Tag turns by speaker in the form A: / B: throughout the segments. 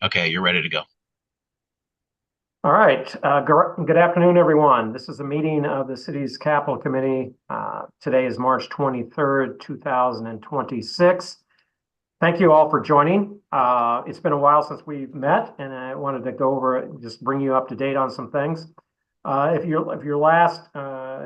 A: Okay, you're ready to go.
B: All right. Good afternoon, everyone. This is a meeting of the city's capital committee. Today is March 23rd, 2026. Thank you all for joining. It's been a while since we've met, and I wanted to go over it and just bring you up to date on some things. If you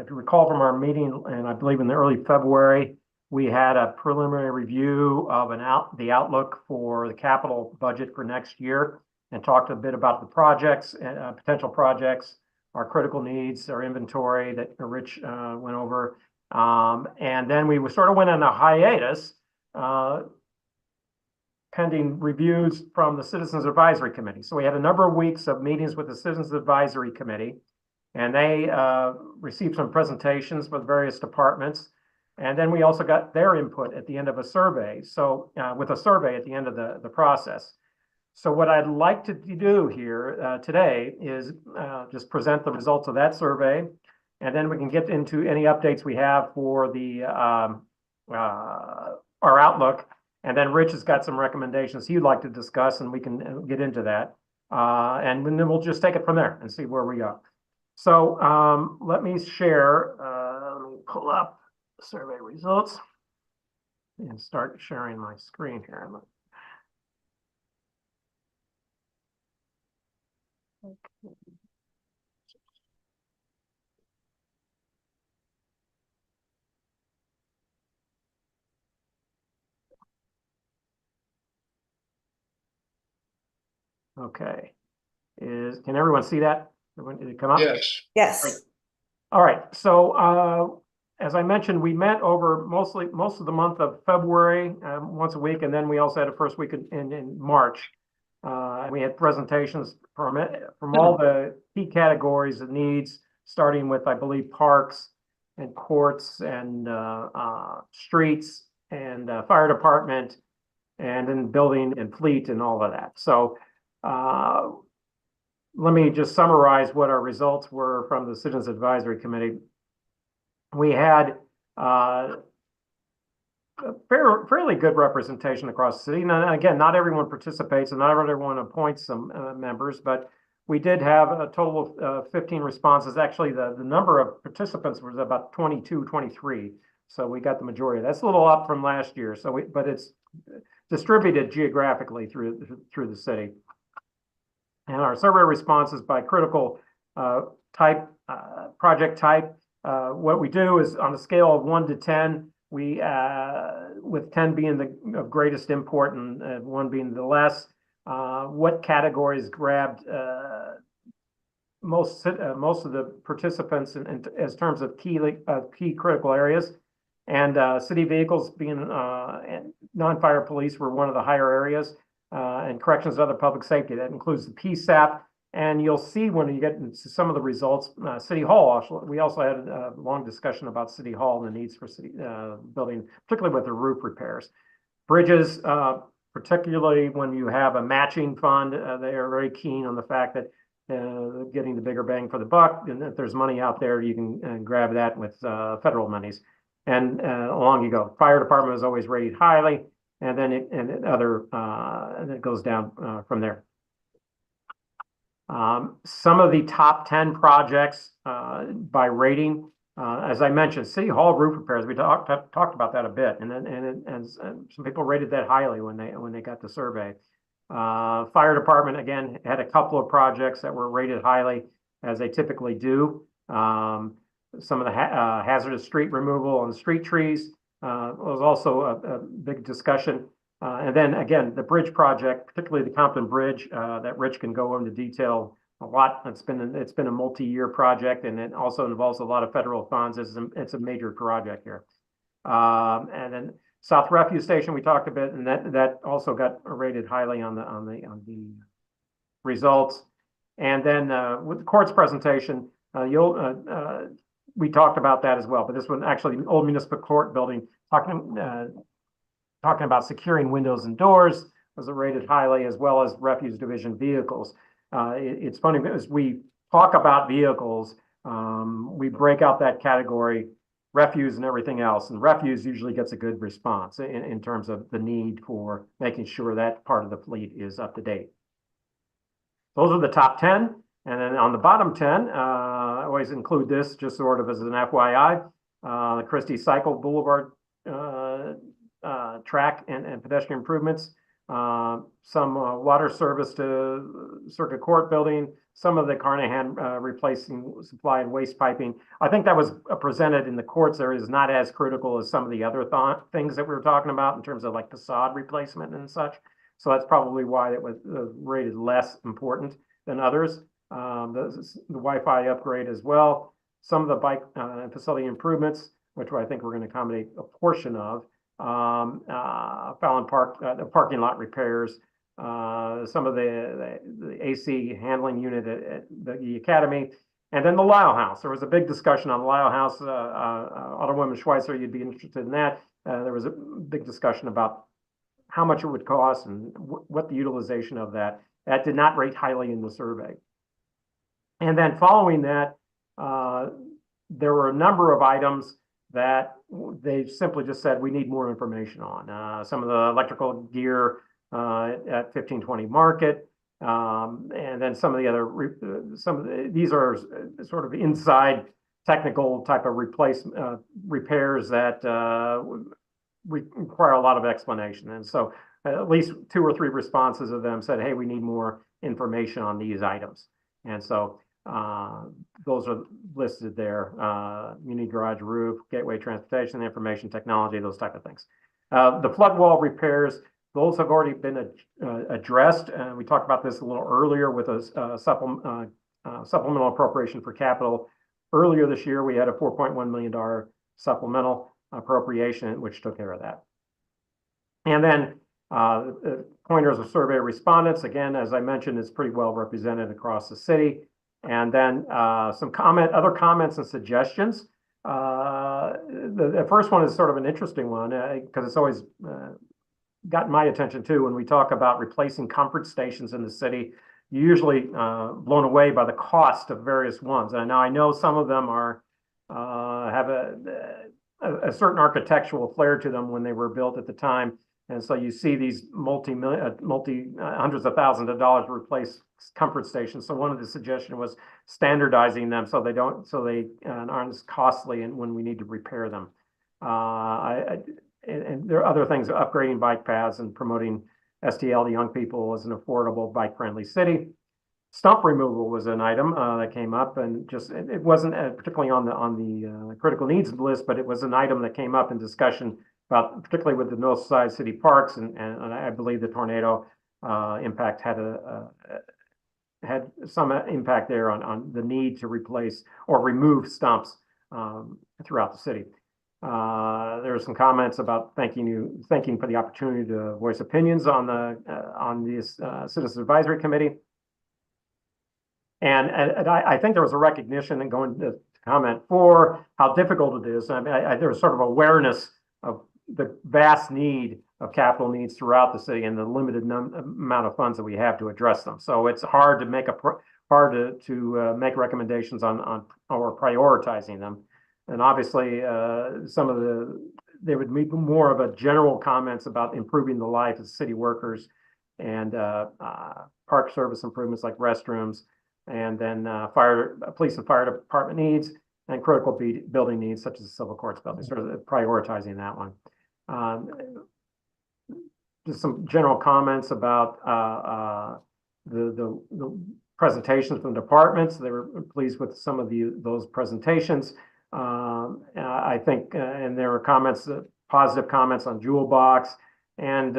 B: recall from our meeting, and I believe in the early February, we had a preliminary review of the outlook for the capital budget for next year, and talked a bit about the projects and potential projects, our critical needs, our inventory that Rich went over. And then we sort of went on a hiatus pending reviews from the Citizens Advisory Committee. So we had a number of weeks of meetings with the Citizens Advisory Committee, and they received some presentations with various departments. And then we also got their input at the end of a survey. So with a survey at the end of the process. So what I'd like to do here today is just present the results of that survey, and then we can get into any updates we have for our outlook. And then Rich has got some recommendations he'd like to discuss, and we can get into that. And then we'll just take it from there and see where we go. So let me share, let me pull up the survey results and start sharing my screen here. Okay. Can everyone see that? Did it come up?
C: Yes.
B: Great. All right. So as I mentioned, we met over most of the month of February, once a week, and then we also had a first week in March. We had presentations from all the key categories of needs, starting with, I believe, parks and courts and streets and fire department, and then building and fleet and all of that. So let me just summarize what our results were from the Citizens Advisory Committee. We had a fairly good representation across the city. Now, again, not everyone participates and not everyone appoints some members, but we did have a total of 15 responses. Actually, the number of participants was about 22, 23. So we got the majority. That's a little up from last year. But it's distributed geographically through the city. And our survey responses by critical type, project type. What we do is on a scale of 1 to 10, we with 10 being the greatest import and 1 being the less. What categories grabbed most of the participants in as terms of key critical areas, and city vehicles being and non-fire police were one of the higher areas, and corrections and other public safety. That includes the PSAP. And you'll see when you get into some of the results, City Hall, we also had a long discussion about City Hall and the needs for city building, particularly with the roof repairs. Bridges, particularly when you have a matching fund, they are very keen on the fact that getting the bigger bang for the buck, and if there's money out there, you can grab that with federal monies. And along you go. Fire department is always rated highly, and then and it goes down from there. Some of the top 10 projects by rating, as I mentioned, City Hall roof repairs. We talked about that a bit, and some people rated that highly when they got the survey. Fire department again had a couple of projects that were rated highly, as they typically do. Some of the hazardous street removal on the street trees was also a big discussion. And then again, the bridge project, particularly the Compton Bridge, that Rich can go into detail a lot. It's been a multi-year project, and it also involves a lot of federal funds. It's a major project here. And then South Refuge Station, we talked a bit, and that also got rated highly on the results. And then with the court's presentation, we talked about that as well. But this one actually, the old municipal court building, talking about securing windows and doors was rated highly, as well as refuse division vehicles. It's funny, as we talk about vehicles, we break out that category, refuse and everything else. And refuse usually gets a good response in terms of the need for making sure that part of the fleet is up to date. Those are the top 10. And then on the bottom 10, I always include this just sort of as an FYI, the Christie Cycle Boulevard track and pedestrian improvements, some water service to Circuit Court building, some of the Carnahan replacing supply and waste piping. I think that was presented in the courts area is not as critical as some of the other things that we were talking about in terms of like facade replacement and such. So that's probably why it was rated less important than others. The Wi-Fi upgrade as well. Some of the bike and facility improvements, which I think we're going to accommodate a portion of. Fallon Park, the parking lot repairs, some of the AC handling unit at the Academy, and then the Lyle House. There was a big discussion on the Lyle House. Alderwoman Schweitzer, you'd be interested in that. There was a big discussion about how much it would cost and what the utilization of that. That did not rate highly in the survey. And then following that, there were a number of items that they simply just said we need more information on. Some of the electrical gear at 1520 Market, and then some of the other these are sort of inside technical type of repairs that require a lot of explanation. And so at least 2 or 3 responses of them said, hey, we need more information on these items. And so those are listed there. Muni garage roof, gateway transportation, information technology, those type of things. The flood wall repairs, those have already been addressed. We talked about this a little earlier with a supplemental appropriation for capital. Earlier this year, we had a $4.1 million supplemental appropriation, which took care of that. And then pointers of survey respondents. Again, as I mentioned, it's pretty well represented across the city. And then some other comments and suggestions. The first one is sort of an interesting one because it's always gotten my attention too. When we talk about replacing comfort stations in the city, you're usually blown away by the cost of various ones. And now I know some of them have a certain architectural flair to them when they were built at the time. And so you see these hundreds of thousands of dollars to replace comfort stations. So one of the suggestions was standardizing them so they aren't as costly and when we need to repair them. And there are other things, upgrading bike paths and promoting STL to young people as an affordable bike-friendly city. Stump removal was an item that came up, and just it wasn't particularly on the critical needs list, but it was an item that came up in discussion about, particularly with the North Side City Parks, and I believe the tornado impact had some impact there on the need to replace or remove stumps throughout the city. There were some comments about thanking for the opportunity to voice opinions on this Citizens Advisory Committee. And I think there was a recognition and going to comment for how difficult it is. I mean, there was sort of awareness of the vast need of capital needs throughout the city and the limited amount of funds that we have to address them. So it's hard to make make recommendations on or prioritizing them. And obviously, they would make more of a general comments about improving the life of city workers and park service improvements like restrooms, and then police and fire department needs and critical building needs such as the civil courts building, sort of prioritizing that one. Just some general comments about the presentations from departments. They were pleased with some of those presentations. I think, and there were comments, positive comments on Jewel Box and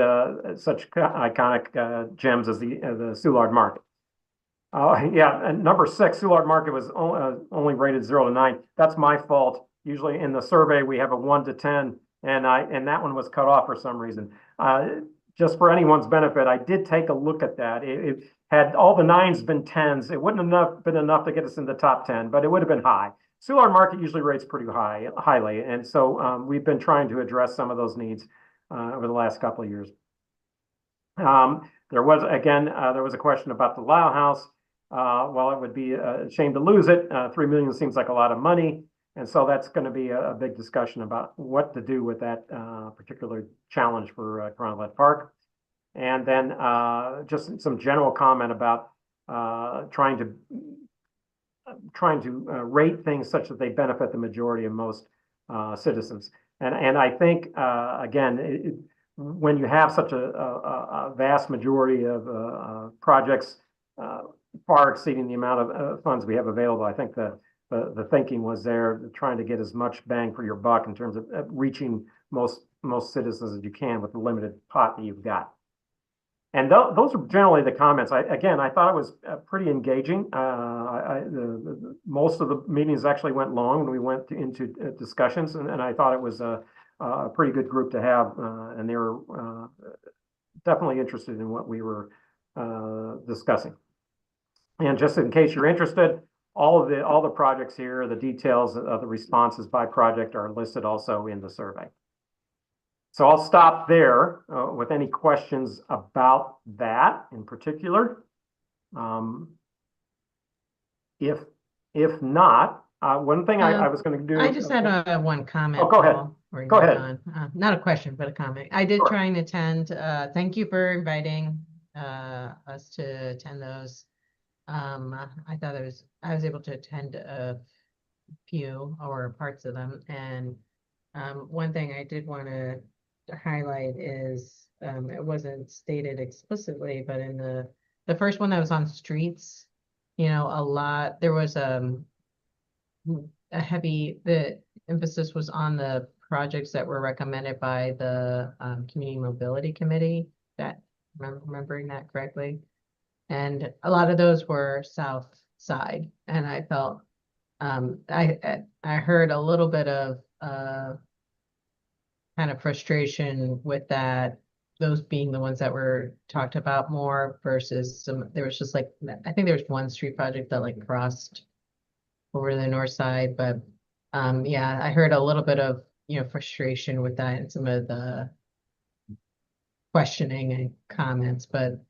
B: such iconic gems as the Soulard Market. Yeah, and number 6, Soulard Market was only rated 0 to 9. That's my fault. Usually in the survey we have a 1 to 10, and that one was cut off for some reason. Just for anyone's benefit, I did take a look at that. It had all the 9s been 10s, it wouldn't have been enough to get us in the top 10, but it would have been high. Soulard Market usually rates pretty highly, and so we've been trying to address some of those needs over the last couple of years. There was a question about the Lyle House. Well, it would be a shame to lose it. $3 million seems like a lot of money, and so that's going to be a big discussion about what to do with that particular challenge for Carondelet Park. And then just some general comment about trying to rate things such that they benefit the majority of most citizens. And I think, again, when you have such a vast majority of projects far exceeding the amount of funds we have available, I think the thinking was there, trying to get as much bang for your buck in terms of reaching most citizens as you can with the limited pot that you've got. And those are generally the comments. Again, I thought it was pretty engaging. Most of the meetings actually went long when we went into discussions, and I thought it was a pretty good group to have, and they were definitely interested in what we were discussing. And just in case you're interested, all the projects here, the details of the responses by project are listed also in the survey. So I'll stop there with any questions about that in particular. If not, one thing I was going to do.
A: I just had one comment.
B: Oh, go ahead. Go ahead.
A: Not a question, but a comment. I did
B: Sure.
A: try and attend. Thank you for inviting us to attend those. I thought I was able to attend a few or parts of them. And one thing I did want to highlight is it wasn't stated explicitly, but in the first one that was on streets, there was the emphasis was on the projects that were recommended by the Community Mobility Committee, that remembering that correctly. And a lot of those were south side, and I felt I heard a little bit of kind of frustration with that, those being the ones that were talked about more versus there was just like, I think there was one street project that like crossed over to the north side, but yeah, I heard a little bit of, frustration with that and some of the questioning and comments, but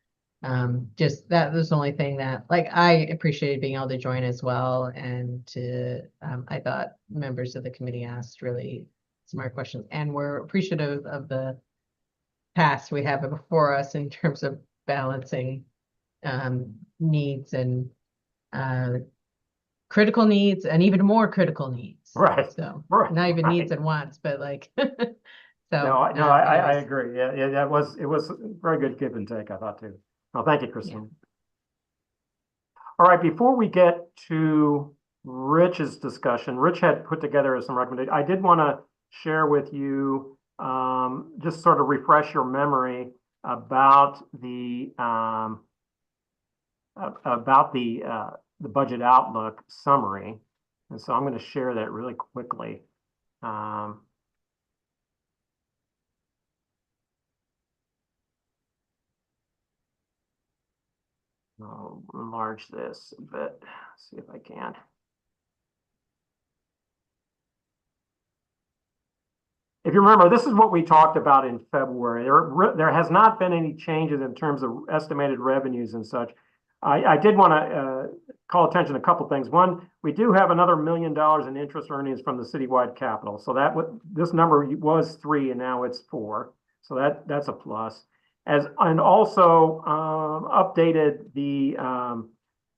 A: just that was the only thing that like I appreciated being able to join as well, and I thought members of the committee asked really smart questions, and we're appreciative of the task we have before us in terms of balancing needs and critical needs and even more critical needs.
B: Right.
A: So
B: right.
A: not even
B: right.
A: needs and wants, but like
B: I agree. Yeah, it was very good give and take, I thought too. Well, thank you, Christine. Yeah. All right, before we get to Rich's discussion, Rich had put together some recommendations. I did want to share with you, just sort of refresh your memory about the budget outlook summary. And so I'm going to share that really quickly. I'll enlarge this a bit, see if I can. If you remember, this is what we talked about in February. There has not been any changes in terms of estimated revenues and such. I did want to call attention to a couple things. One, we do have another $1 million in interest earnings from the citywide capital. So this number was 3 and now it's 4. So that's a plus. And also updated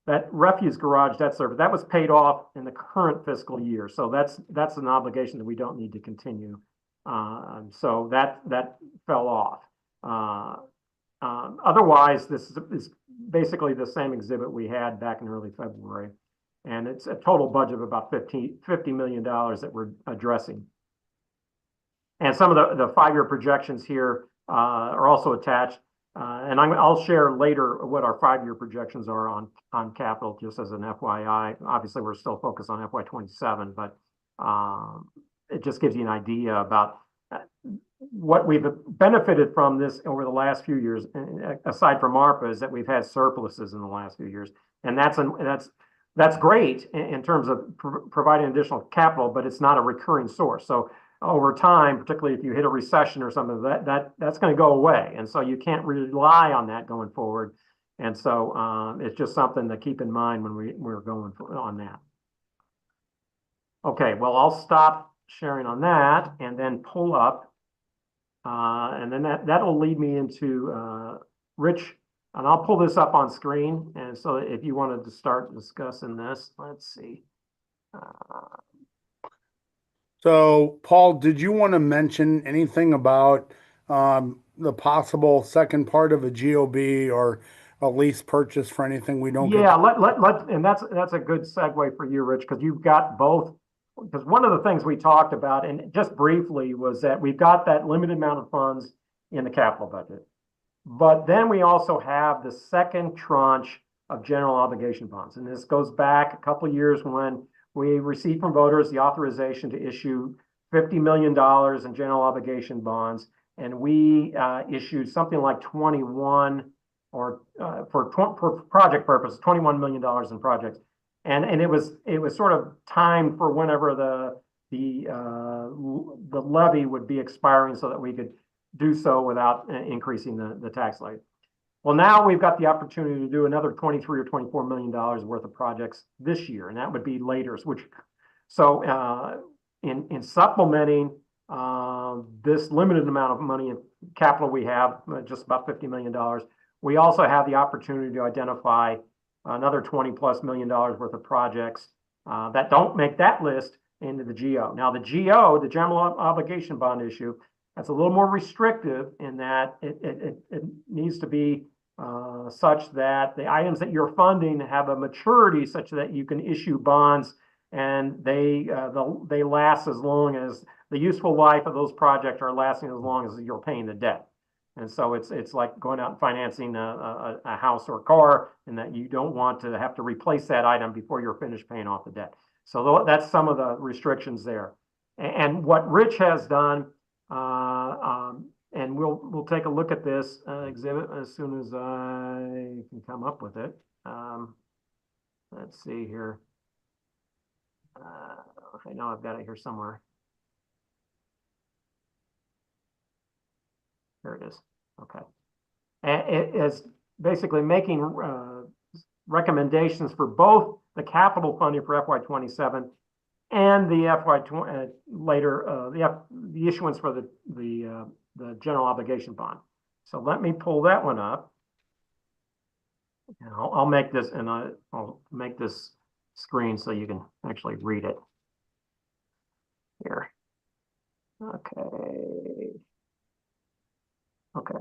B: that refuse garage debt service. That was paid off in the current fiscal year. So that's an obligation that we don't need to continue. So that fell off. Otherwise, this is basically the same exhibit we had back in early February. And it's a total budget of about $50 million that we're addressing. And some of the 5-year projections here are also attached. And I'll share later what our 5-year projections are on capital, just as an FYI. Obviously, we're still focused on FY27, but it just gives you an idea about what we've benefited from this over the last few years, aside from ARPA, is that we've had surpluses in the last few years. And that's great in terms of providing additional capital, but it's not a recurring source. So over time, particularly if you hit a recession or something, that's going to go away. And so you can't rely on that going forward. And so it's just something to keep in mind when we're going on that. Okay, well, I'll stop sharing on that and then pull up. And then that'll lead me into Rich And I'll pull this up on screen. And so if you wanted to start discussing this, let's see.
C: So, Paul, did you want to mention anything about the possible second part of a GOB or a lease purchase for anything we don't get?
B: Yeah, and that's a good segue for you, Rich, because you've got both. Because one of the things we talked about, and just briefly, was that we've got that limited amount of funds in the capital budget. But then we also have the second tranche of general obligation bonds. And this goes back a couple of years when we received from voters the authorization to issue $50 million in general obligation bonds. And we issued something like 21 or for project purpose, $21 million in projects. And it was sort of timed for whenever the levy would be expiring so that we could do so without increasing the tax rate. Well, now we've got the opportunity to do another 23 or $24 million worth of projects this year, and that would be later. So in supplementing this limited amount of money in capital we have, just about $50 million, we also have the opportunity to identify another $20+ million worth of projects that don't make that list into the GO. Now, the GO, the general obligation bond issue, that's a little more restrictive in that it needs to be such that the items that you're funding have a maturity such that you can issue bonds and they last as long as the useful life of those projects are lasting as long as you're paying the debt. And so it's like going out and financing a house or a car, and that you don't want to have to replace that item before you're finished paying off the debt. So that's some of the restrictions there. And what Rich has done, and we'll take a look at this exhibit as soon as I can come up with it. Let's see here. I know I've got it here somewhere. There it is. Okay. And it is basically making recommendations for both the capital funding for FY27 and the later the issuance for the general obligation bond. So let me pull that one up. And I'll make this, and I'll make this screen so you can actually read it here. Okay. Okay.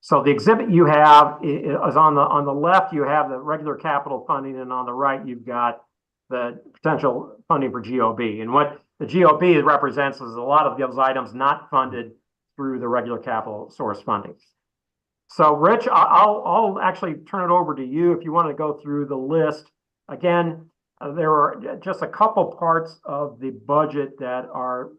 B: So the exhibit you have is on the left, you have the regular capital funding, and on the right, you've got the potential funding for GOB. And what the GOB represents is a lot of those items not funded through the regular capital source funding. So Rich, I'll actually turn it over to you if you want to go through the list. Again, there are just a couple parts of the budget that are,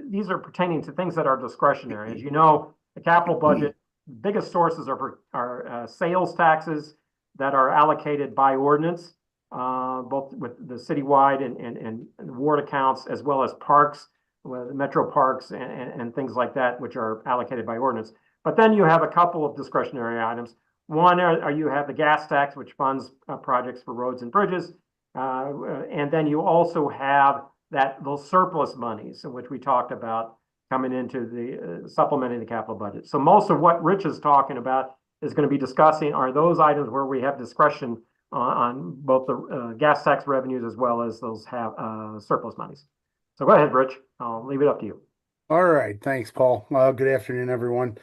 B: these are pertaining to things that are discretionary. As you know, the capital budget, biggest sources are sales taxes that are allocated by ordinance, both with the citywide and ward accounts, as well as parks, metro parks and things like that, which are allocated by ordinance. But then you have a couple of discretionary items. One, you have the gas tax, which funds projects for roads and bridges. And then you also have those surplus monies, in which we talked about coming into the supplementing the capital budget. So most of what Rich is talking about is going to be discussing are those items where we have discretion on both the gas tax revenues as well as those have surplus monies. So go ahead, Rich. I'll leave it up to you.
C: All right. Thanks, Paul. Good afternoon, everyone.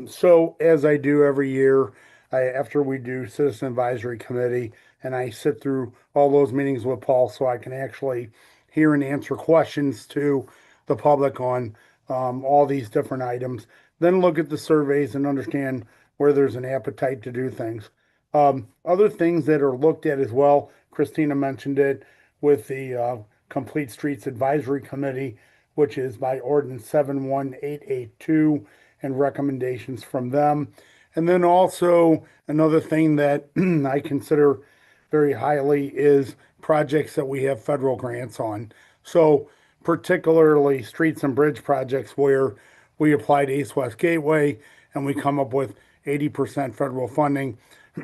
C: So as I do every year, after we do Citizen Advisory Committee, and I sit through all those meetings with Paul so I can actually hear and answer questions to the public on all these different items, then look at the surveys and understand where there's an appetite to do things. Other things that are looked at as well, Christina mentioned it with the Complete Streets Advisory Committee, which is by ordinance 71882 and recommendations from them. And then also another thing that I consider very highly is projects that we have federal grants on. So particularly streets and bridge projects where we applied East-West Gateway and we come up with 80% federal funding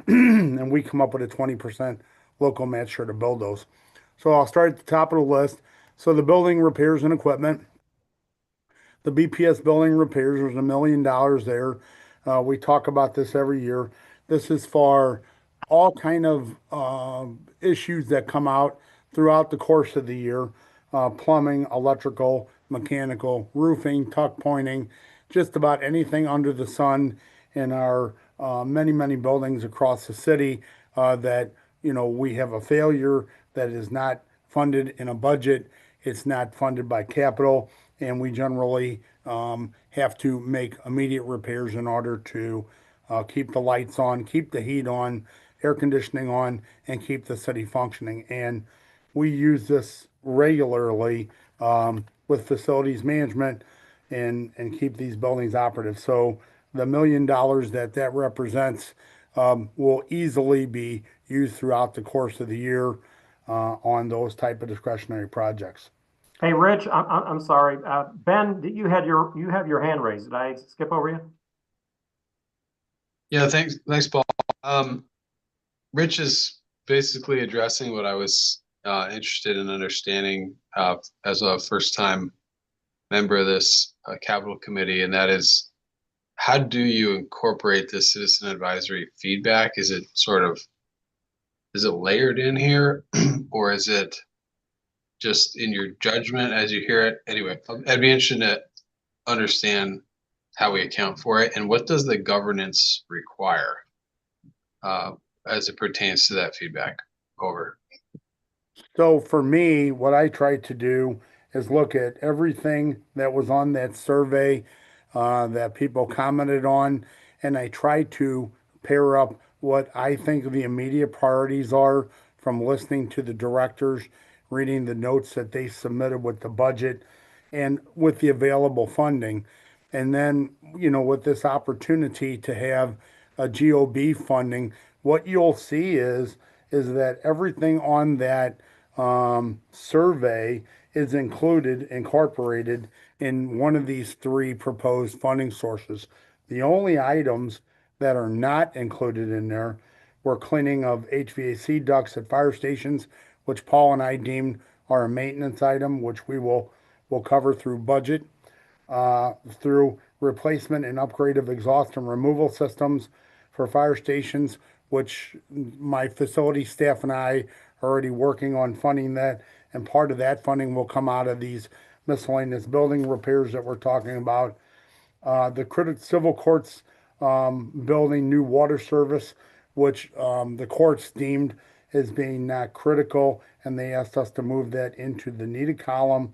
C: and we come up with a 20% local match share to build those. So I'll start at the top of the list. So the building repairs and equipment, the BPS building repairs, there's $1 million there. We talk about this every year. This is for all kind of issues that come out throughout the course of the year. Plumbing, electrical, mechanical, roofing, tuck pointing, just about anything under the sun in our many, many buildings across the city that, we have a failure that is not funded in a budget. It's not funded by capital, and we generally have to make immediate repairs in order to keep the lights on, keep the heat on, air conditioning on, and keep the city functioning. And we use this regularly with facilities management and keep these buildings operative. So the $1 million that represents will easily be used throughout the course of the year on those type of discretionary projects.
B: Hey, Rich, I'm sorry. Ben, you have your hand raised. Did I skip over you?
D: Yeah, thanks, Paul. Rich is basically addressing what I was interested in understanding as a first-time member of this capital committee, and that is, how do you incorporate this citizen advisory feedback? Is it layered in here, or is it just in your judgment as you hear it? Anyway, I'd be interested to understand how we account for it, and what does the governance require as it pertains to that feedback. Over.
C: So for me, what I tried to do is look at everything that was on that survey that people commented on, and I tried to pair up what I think the immediate priorities are from listening to the directors, reading the notes that they submitted with the budget and with the available funding. And then, with this opportunity to have a GOB funding, what you'll see is that everything on that survey is incorporated in one of these three proposed funding sources. The only items that are not included in there were cleaning of HVAC ducts at fire stations, which Paul and I deemed are a maintenance item, which will cover through budget, through replacement and upgrade of exhaust and removal systems for fire stations, which my facility staff and I are already working on funding that. And part of that funding will come out of these miscellaneous building repairs that we're talking about. The civil courts building new water service, which the courts deemed as being not critical, and they asked us to move that into the needed column.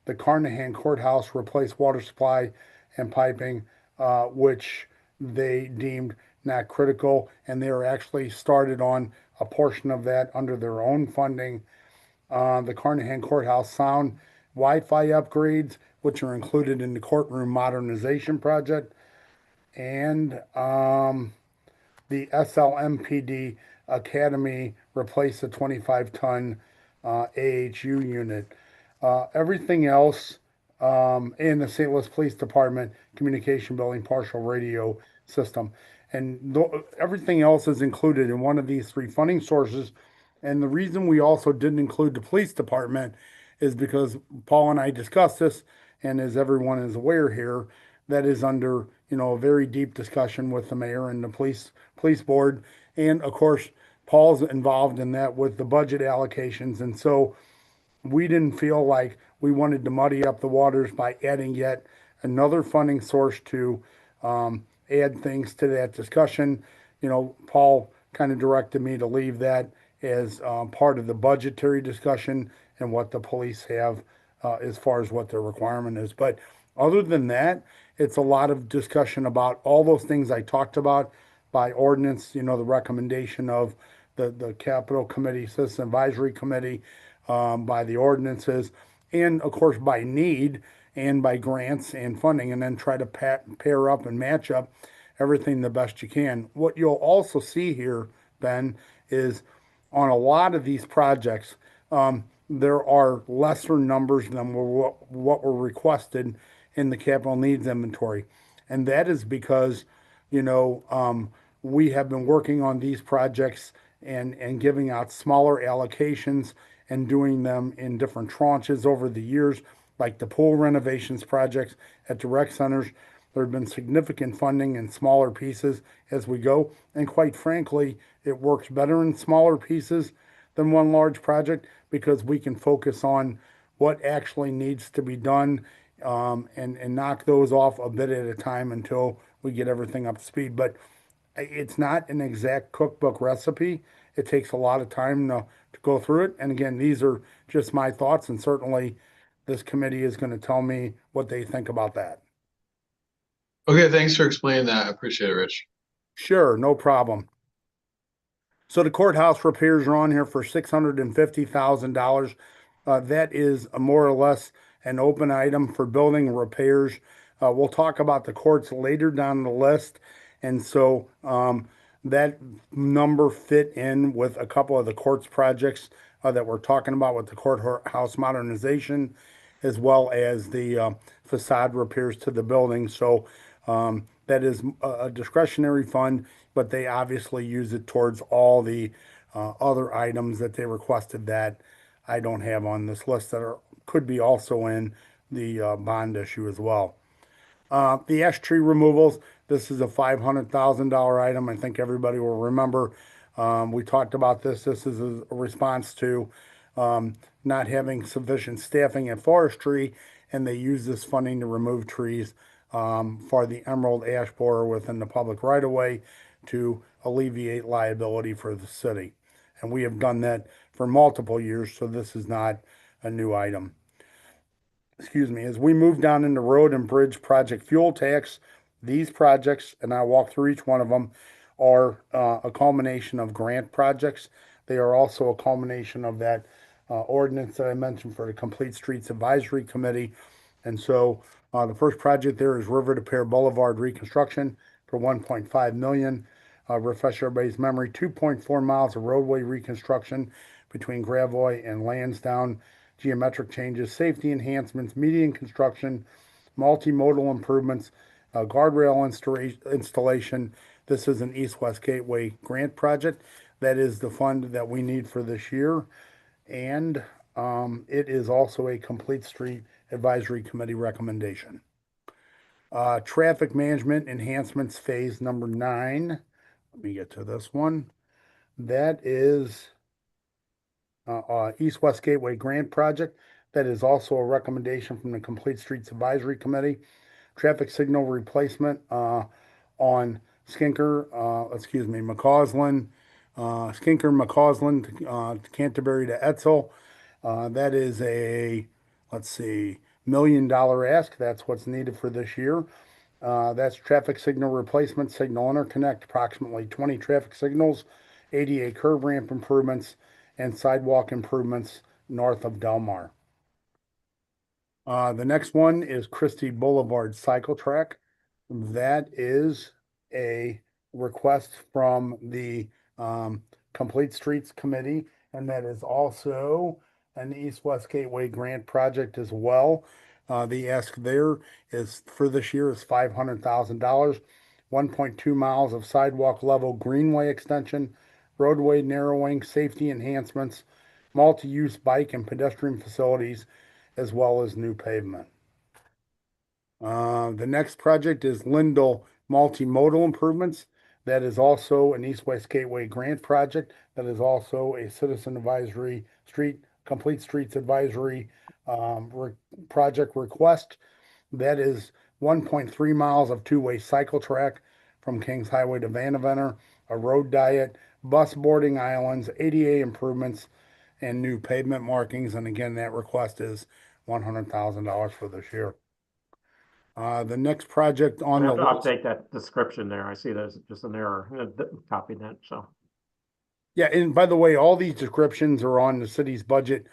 C: The Carnahan Courthouse replaced water supply and piping, which they deemed not critical, and they were actually started on a portion of that under their own funding. The Carnahan Courthouse sound Wi-Fi upgrades, which are included in the courtroom modernization project, and the SLMPD Academy replaced a 25-ton AHU unit. Everything else in the St. Louis Police Department communication building partial radio system. And everything else is included in one of these three funding sources. And the reason we also didn't include the police department is because Paul and I discussed this, and as everyone is aware here, that is under a very deep discussion with the mayor and the police board. And of course, Paul's involved in that with the budget allocations. And so we didn't feel like we wanted to muddy up the waters by adding yet another funding source to add things to that discussion. Paul kind of directed me to leave that as part of the budgetary discussion and what the police have as far as what their requirement is. But other than that, it's a lot of discussion about all those things I talked about by ordinance, the recommendation of the Capital Committee, Citizen Advisory Committee, by the ordinances, and of course by need and by grants and funding, and then try to pair up and match up everything the best you can. What you'll also see here, Ben, is on a lot of these projects, there are lesser numbers than what were requested in the capital needs inventory. And that is because, we have been working on these projects and giving out smaller allocations and doing them in different tranches over the years, like the pool renovations projects at the rec centers. There have been significant funding in smaller pieces as we go. And quite frankly, it works better in smaller pieces than one large project because we can focus on what actually needs to be done, and knock those off a bit at a time until we get everything up to speed. But it's not an exact cookbook recipe. It takes a lot of time to go through it. And again, these are just my thoughts, and certainly this committee is going to tell me what they think about that.
D: Okay, thanks for explaining that. I appreciate it, Rich.
C: Sure, no problem. So the courthouse repairs are on here for $650,000. That is more or less an open item for building repairs. We'll talk about the courts later down the list. And so that number fit in with a couple of the courts projects that we're talking about with the courthouse modernization, as well as the facade repairs to the building. So that is a discretionary fund, but they obviously use it towards all the other items that they requested that I don't have on this list that could be also in the bond issue as well. The ash tree removals, this is a $500,000 item. I think everybody will remember. We talked about this. This is a response to not having sufficient staffing at forestry, and they use this funding to remove trees for the emerald ash borer within the public right of way to alleviate liability for the city. And we have done that for multiple years, so this is not a new item. Excuse me. As we move down into road and bridge project fuel tax, these projects, and I'll walk through each one of them, are a culmination of grant projects. They are also a culmination of that ordinance that I mentioned for the Complete Streets Advisory Committee. And so the first project there is River to Pear Boulevard reconstruction for $1.5 million. Refresh everybody's memory, 2.4 miles of roadway reconstruction between Gravois and Lansdowne, geometric changes, safety enhancements, median construction, multimodal improvements, guardrail installation. This is an East-West Gateway grant project. That is the fund that we need for this year. And it is also a Complete Street Advisory Committee recommendation. Traffic management enhancements phase number 9. Let me get to this one. That is East-West Gateway grant project. That is also a recommendation from the Complete Streets Advisory Committee. Traffic signal replacement on McCausland, to Canterbury to Etzel. That is a, $1 million ask. That's what's needed for this year. That's traffic signal replacement, signal interconnect, approximately 20 traffic signals, ADA curb ramp improvements, and sidewalk improvements north of Delmar. The next one is Christie Boulevard Cycle Track. That is a request from the Complete Streets Committee, and that is also an East-West Gateway grant project as well. The ask there is for this year is $500,000, 1.2 miles of sidewalk level greenway extension, roadway narrowing, safety enhancements, multi-use bike and pedestrian facilities, as well as new pavement. The next project is Lindell Multimodal Improvements. That is also an East-West Gateway grant project. That is also a Citizen Advisory Complete Streets Advisory project request. That is 1.3 miles of two-way cycle track from Kings Highway to Vanaventer, a road diet, bus boarding islands, ADA improvements, and new pavement markings. And again, that request is $100,000 for this year. The next project on
B: I
C: the
B: have
C: list.
B: to update that description there. I see there's just an error. I'm gonna copy that, so.
C: Yeah, and by the way, all these descriptions are on the city's budget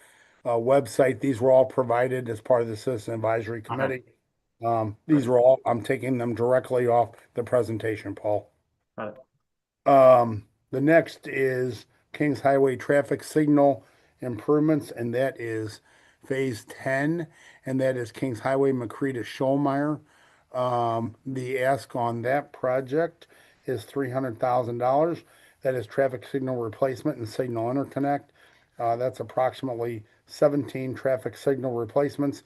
C: website. These were all provided as part of the Citizen Advisory Committee. These are all, I'm taking them directly off the presentation, Paul.
B: Got it.
C: The next is Kings Highway traffic signal improvements, and that is phase 10, and that is Kings Highway McCree to Schollmeyer. The ask on that project is $300,000. That is traffic signal replacement and signal interconnect. That's approximately 17 traffic signal replacements.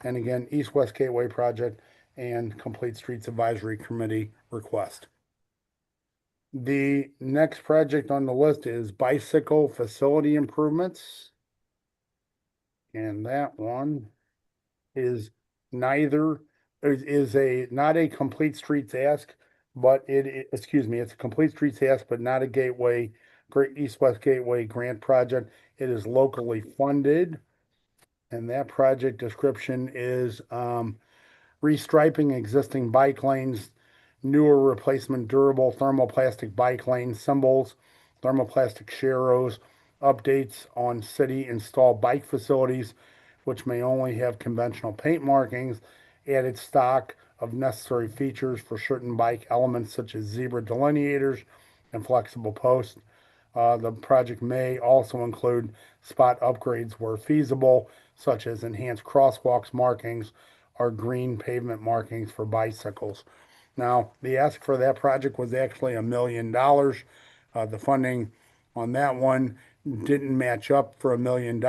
C: And again, East-West Gateway project, and Complete Streets Advisory Committee request. The next project on the list is bicycle facility improvements. And that one is not a complete streets ask, but it's a complete streets ask, but not a Great East West Gateway grant project. It is locally funded. And that project description is, restriping existing bike lanes, newer replacement durable thermoplastic bike lane symbols, thermoplastic sharrows, updates on city installed bike facilities, which may only have conventional paint markings, added stock of necessary features for certain bike elements such as zebra delineators and flexible posts. The project may also include spot upgrades where feasible, such as enhanced crosswalks markings or green pavement markings for bicycles. Now, the ask for that project was actually $1 million. The funding on that one didn't match up for $1 million,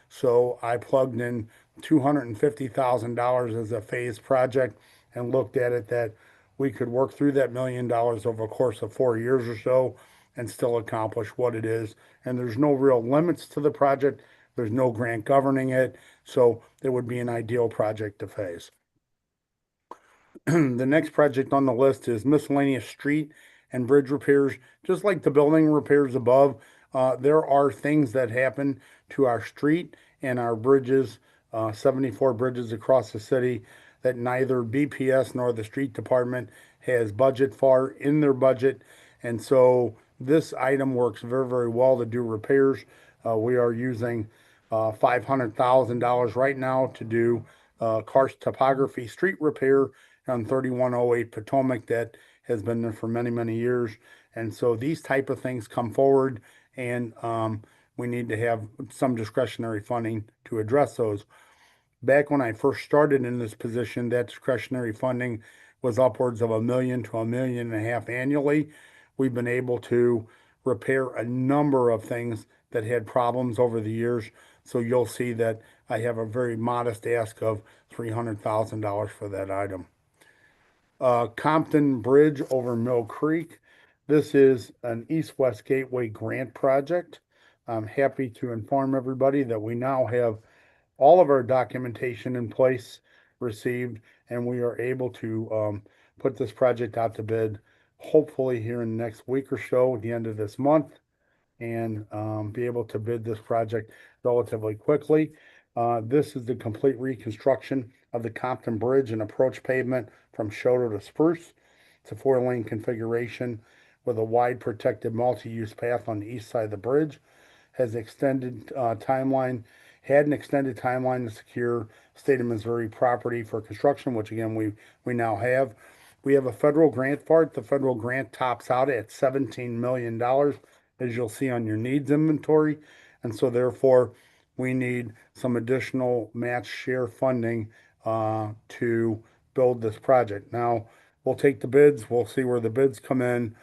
C: so I plugged in $250,000 as a phased project and looked at it that we could work through that $1 million over a course of 4 years or so and still accomplish what it is. And there's no real limits to the project. There's no grant governing it, so it would be an ideal project to phase. The next project on the list is miscellaneous street and bridge repairs. Just like the building repairs above, there are things that happen to our street and our bridges, 74 bridges across the city, that neither BPS nor the street department has budget for in their budget. And so this item works very, very well to do repairs. We are using $500,000 right now to do karst topography street repair on 3108 Potomac that has been there for many, many years. And so these type of things come forward, and we need to have some discretionary funding to address those. Back when I first started in this position, that discretionary funding was upwards of $1 million to $1.5 million annually. We've been able to repair a number of things that had problems over the years. So you'll see that I have a very modest ask of $300,000 for that item. Compton Bridge over Mill Creek. This is an East-West Gateway grant project. I'm happy to inform everybody that we now have all of our documentation in place received, and we are able to put this project out to bid hopefully here in the next week or so at the end of this month, and be able to bid this project relatively quickly. This is the complete reconstruction of the Compton Bridge and approach pavement from Shoto to Spruce. It's a 4-lane configuration with a wide protected multi-use path on the east side of the bridge. Had an extended timeline to secure state of Missouri property for construction, which again we now have. We have a federal grant for it. The federal grant tops out at $17 million, as you'll see on your needs inventory. And so therefore, we need some additional match share funding to build this project. Now, we'll take the bids. We'll see where the bids come in.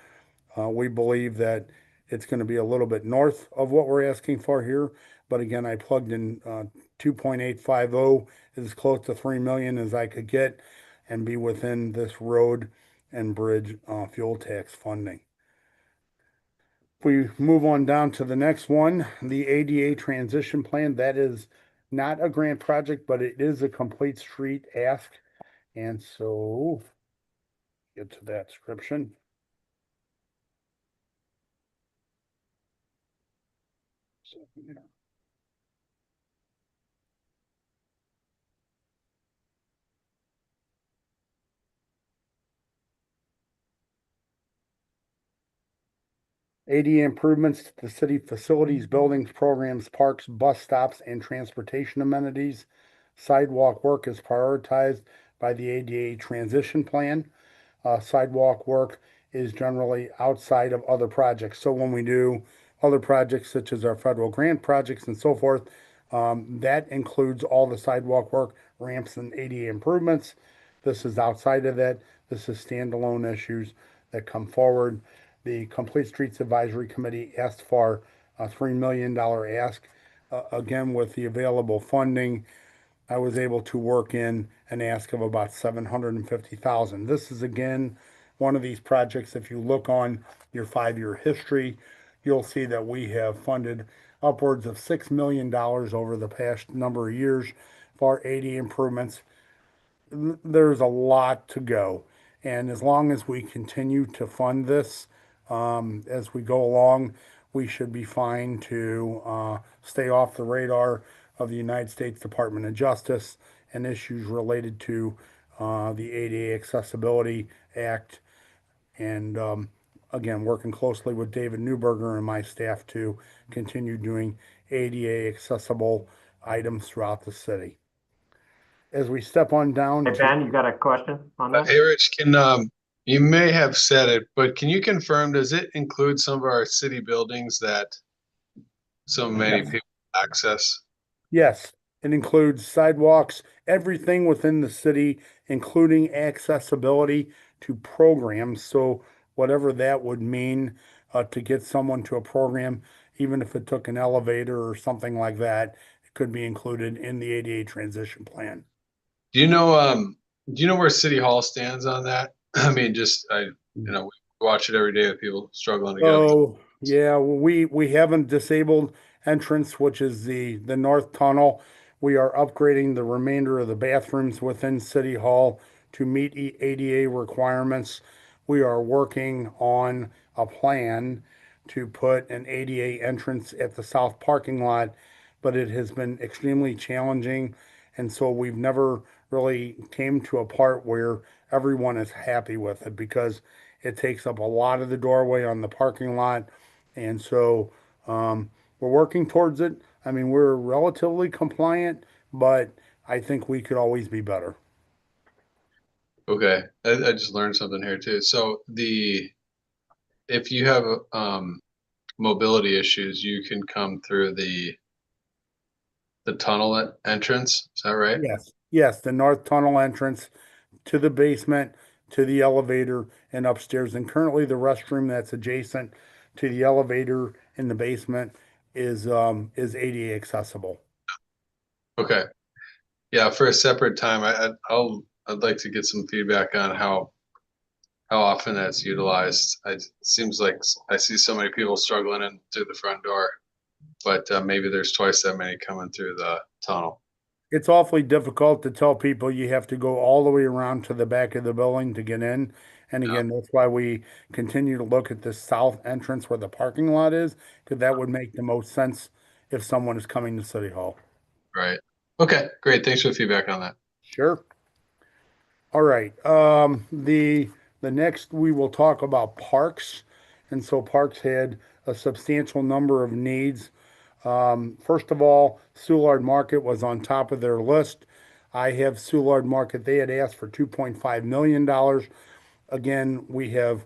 C: We believe that it's going to be a little bit north of what we're asking for here. But again, I plugged in 2.850, as close to 3 million as I could get, and be within this road and bridge fuel tax funding. If we move on down to the next one, the ADA transition plan, that is not a grant project, but it is a complete street ask. And so, get to that description. ADA improvements to the city facilities, buildings, programs, parks, bus stops, and transportation amenities. Sidewalk work is prioritized by the ADA transition plan. Sidewalk work is generally outside of other projects. So when we do other projects such as our federal grant projects and so forth, that includes all the sidewalk work, ramps, and ADA improvements. This is outside of that. This is standalone issues that come forward. The Complete Streets Advisory Committee asked for a $3 million ask. Again, with the available funding, I was able to work in an ask of about 750,000. This is again one of these projects. If you look on your 5-year history, you'll see that we have funded upwards of $6 million over the past number of years for ADA improvements. There's a lot to go. And as long as we continue to fund this as we go along, we should be fine to stay off the radar of the United States Department of Justice and issues related to the ADA Accessibility Act. And again, working closely with David Newberger and my staff to continue doing ADA accessible items throughout the city. As we step on down
B: Hey,
C: to
B: Ben, you got a question on that?
D: Hey, Rich, you may have said it, but can you confirm, does it include some of our city buildings that so many
C: Yes.
D: people access?
C: Yes, it includes sidewalks, everything within the city, including accessibility to programs. So whatever that would mean to get someone to a program, even if it took an elevator or something like that, it could be included in the ADA transition plan.
D: Do you know where City Hall stands on that? I mean, we watch it every day with people struggling to get.
C: Oh, yeah, well, we haven't disabled entrance, which is the north tunnel. We are upgrading the remainder of the bathrooms within City Hall to meet ADA requirements. We are working on a plan to put an ADA entrance at the south parking lot, but it has been extremely challenging, and so we've never really came to a part where everyone is happy with it because it takes up a lot of the doorway on the parking lot. And so we're working towards it. I mean, we're relatively compliant, but I think we could always be better.
D: Okay, I just learned something here too. So if you have mobility issues, you can come through the tunnel entrance. Is that right?
C: Yes. Yes, the north tunnel entrance to the basement, to the elevator, and upstairs. And currently, the restroom that's adjacent to the elevator in the basement is ADA accessible.
D: Okay. Yeah, for a separate time, I'd like to get some feedback on how often that's utilized. It seems like I see so many people struggling in through the front door, but maybe there's twice that many coming through the tunnel.
C: It's awfully difficult to tell people you have to go all the way around to the back of the building to get in. And again, that's why we continue to look at the south entrance where the parking lot is, because that would make the most sense if someone is coming to City Hall.
D: Right. Okay, great. Thanks for the feedback on that.
C: Sure. All right. The next we will talk about parks. And so parks had a substantial number of needs. First of all, Soulard Market was on top of their list. I have Soulard Market. They had asked for $2.5 million. Again, we have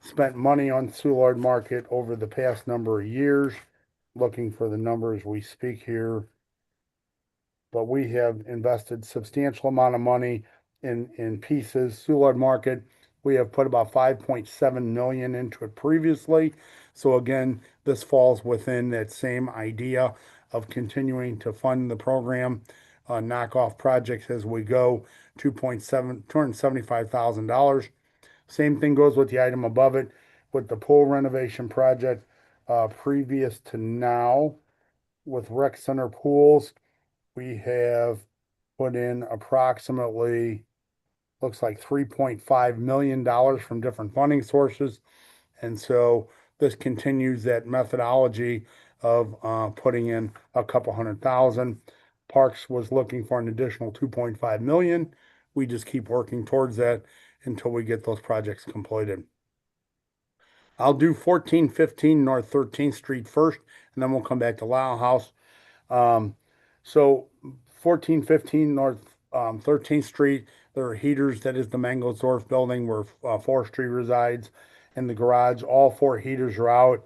C: spent money on Soulard Market over the past number of years. Looking for the numbers we speak here. But we have invested substantial amount of money in pieces. Soulard Market, we have put about 5.7 million into it previously. So again, this falls within that same idea of continuing to fund the program, knock off projects as we go, $275,000. Same thing goes with the item above it with the pool renovation project previous to now with rec center pools. We have put in approximately, looks like $3.5 million from different funding sources. And so this continues that methodology of putting in a couple 100,000. Parks was looking for an additional 2.5 million. We just keep working towards that until we get those projects completed. I'll do 1415 North 13th Street first, and then we'll come back to Lyle House. So 1415 North 13th Street, there are heaters. That is the Mangelsdorf building where forestry resides in the garage. All 4 heaters are out.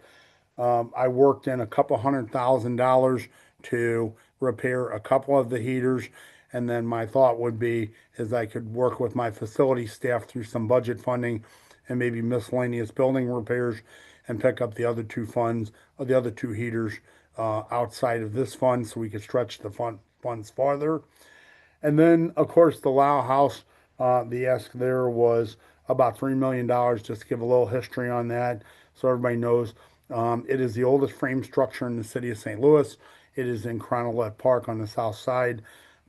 C: I worked in a couple $100,000 to repair a couple of the heaters. And then my thought would be is I could work with my facility staff through some budget funding and maybe miscellaneous building repairs and pick up the other 2 funds or the other 2 heaters outside of this fund so we could stretch the funds farther. And then, of course, the Lau House, the ask there was about $3 million. Just to give a little history on that so everybody knows. It is the oldest frame structure in the city of St. Louis. It is in Cronolette Park on the south side.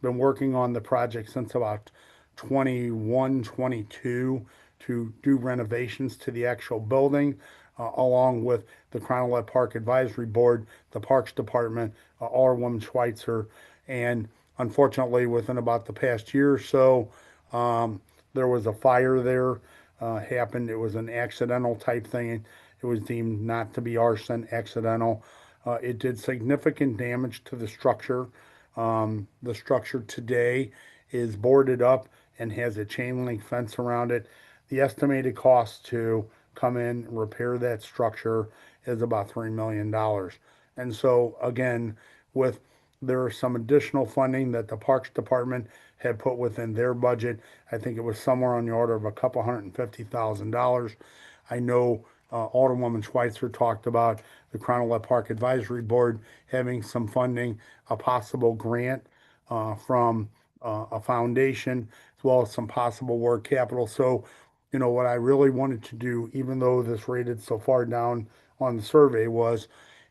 C: Been working on the project since about 21, 22 to do renovations to the actual building, along with the Cronolette Park Advisory Board, the Parks Department, Alderwoman Schweitzer, and unfortunately, within about the past year or so, there was a fire there, happened. It was an accidental type thing. It was deemed not to be arson, accidental. It did significant damage to the structure. The structure today is boarded up and has a chain link fence around it. The estimated cost to come in and repair that structure is about $3 million. And so, again, with there is some additional funding that the Parks Department had put within their budget. I think it was somewhere on the order of a couple $150,000. I know Alderwoman Schweitzer talked about the Cronolette Park Advisory Board having some funding, a possible grant from a foundation, as well as some possible work capital. So, what I really wanted to do, even though this rated so far down on the survey,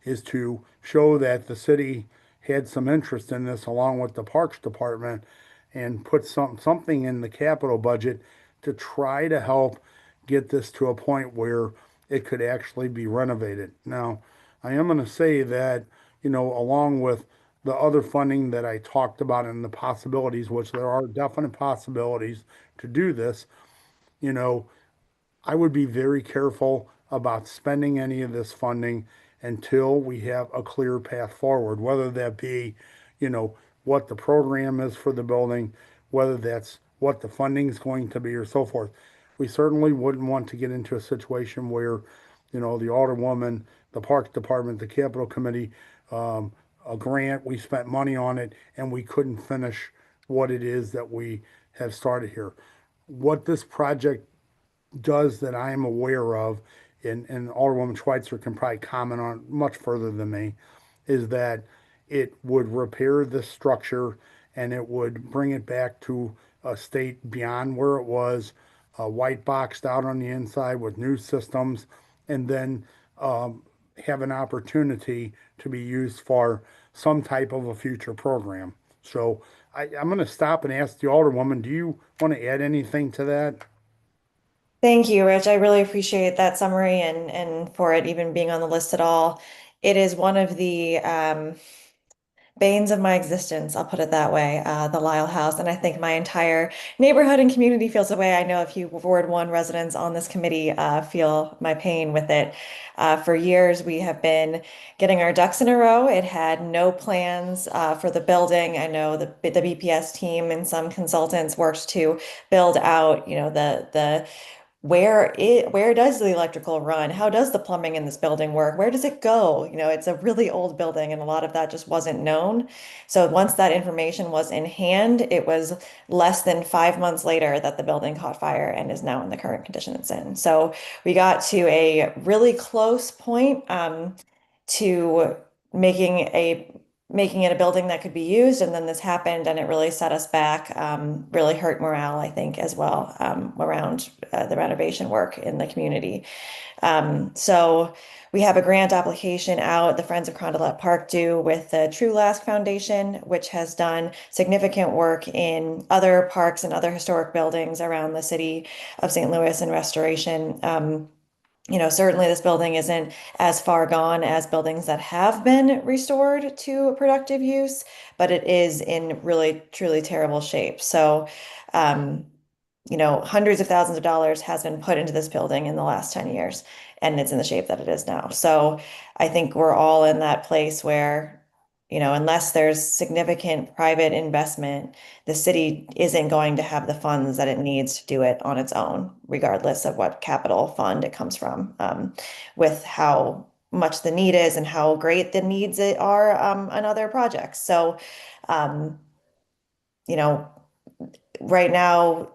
C: is to show that the city had some interest in this along with the Parks Department and put something in the capital budget to try to help get this to a point where it could actually be renovated. Now, I am going to say that, along with the other funding that I talked about and the possibilities, which there are definite possibilities to do this, you know, I would be very careful about spending any of this funding until we have a clear path forward, whether that be, what the program is for the building, whether that's what the funding is going to be, or so forth. We certainly wouldn't want to get into a situation where, the Alderwoman, the Parks Department, the Capital Committee, a grant, we spent money on it and we couldn't finish what it is that we have started here. What this project does that I am aware of, and Alderwoman Schweitzer can probably comment on much further than me, is that it would repair this structure and it would bring it back to a state beyond where it was, white boxed out on the inside with new systems, and then have an opportunity to be used for some type of a future program. So I'm going to stop and ask the Alderwoman, do you want to add anything to that?
E: Thank you, Rich. I really appreciate that summary and for it even being on the list at all. It is one of the banes of my existence, I'll put it that way, the Lyle House. And I think my entire neighborhood and community feels the way. I know a few Ward 1 residents on this committee feel my pain with it. For years, we have been getting our ducks in a row. It had no plans for the building. I know the BPS team and some consultants worked to build out, the where does the electrical run? How does the plumbing in this building work? Where does it go? It's a really old building and a lot of that just wasn't known. So once that information was in hand, it was less than 5 months later that the building caught fire and is now in the current condition it's in. So we got to a really close point to making it a building that could be used. And then this happened and it really set us back, really hurt morale, I think, as well, around the renovation work in the community. So we have a grant application out, the Friends of Cronolette Park do, with the True Last Foundation, which has done significant work in other parks and other historic buildings around the city of St. Louis and restoration. Certainly this building isn't as far gone as buildings that have been restored to productive use, but it is in really, truly terrible shape. So, hundreds of thousands of dollars has been put into this building in the last 10 years, and it's in the shape that it is now. So I think we're all in that place where, unless there's significant private investment, the city isn't going to have the funds that it needs to do it on its own, regardless of what capital fund it comes from, with how much the need is and how great the needs are on other projects. So, right now,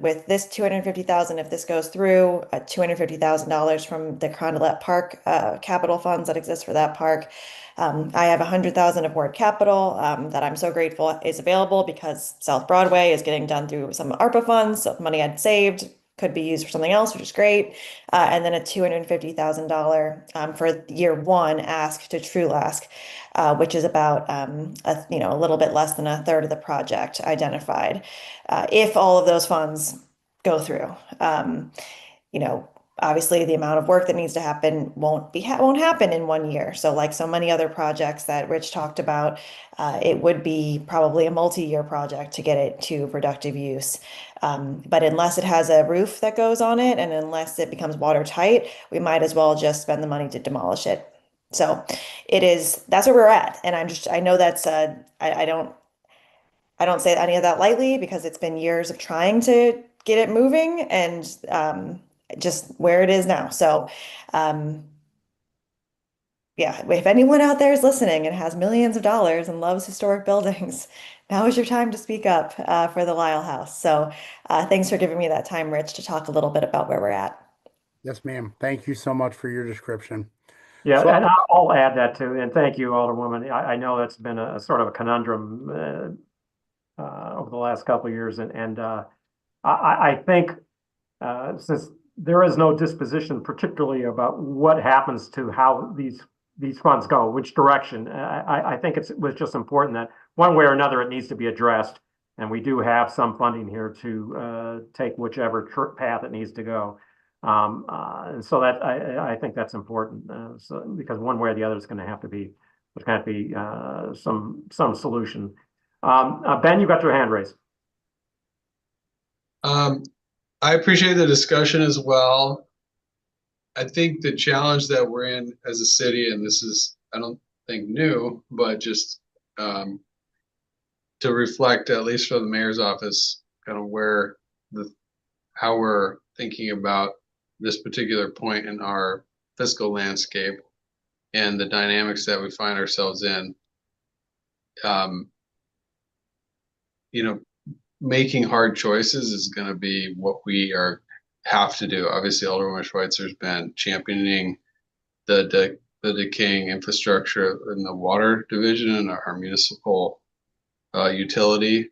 E: with this 250,000, if this goes through, $250,000 from the Condolet Park capital funds that exist for that park. I have 100,000 of Ward Capital that I'm so grateful is available because South Broadway is getting done through some ARPA funds, so money I'd saved could be used for something else, which is great. And then a $250,000 for year one ask to TrueLask, which is about a little bit less than a third of the project identified. If all of those funds go through, you know, obviously the amount of work that needs to happen won't happen in 1 year. So like so many other projects that Rich talked about, it would be probably a multi-year project to get it to productive use. But unless it has a roof that goes on it and unless it becomes watertight, we might as well just spend the money to demolish it. So that's where we're at. And I know that's, I don't say any of that lightly because it's been years of trying to get it moving and just where it is now. So, yeah, if anyone out there is listening and has millions of dollars and loves historic buildings, now is your time to speak up for the Lyle House. So, thanks for giving me that time, Rich, to talk a little bit about where we're at.
C: Yes, ma'am. Thank you so much for your description.
B: Yeah,
C: So,
B: and I'll add that too. And thank you, Alderwoman. I know that's been a sort of a conundrum over the last couple of years, and I think since there is no disposition, particularly about what happens to how these funds go, which direction, I think it was just important that one way or another it needs to be addressed, and we do have some funding here to take whichever path it needs to go. And so that I think that's important. So because one way or the other is going to have to be some solution. Ben, you got your hand raised.
D: I appreciate the discussion as well. I think the challenge that we're in as a city, and this is, I don't think new, but just to reflect, at least for the mayor's office, kind of how we're thinking about this particular point in our fiscal landscape and the dynamics that we find ourselves in. Making hard choices is going to be what we have to do. Obviously, Alderwoman Schweitzer's been championing the decaying infrastructure in the water division and our municipal utility.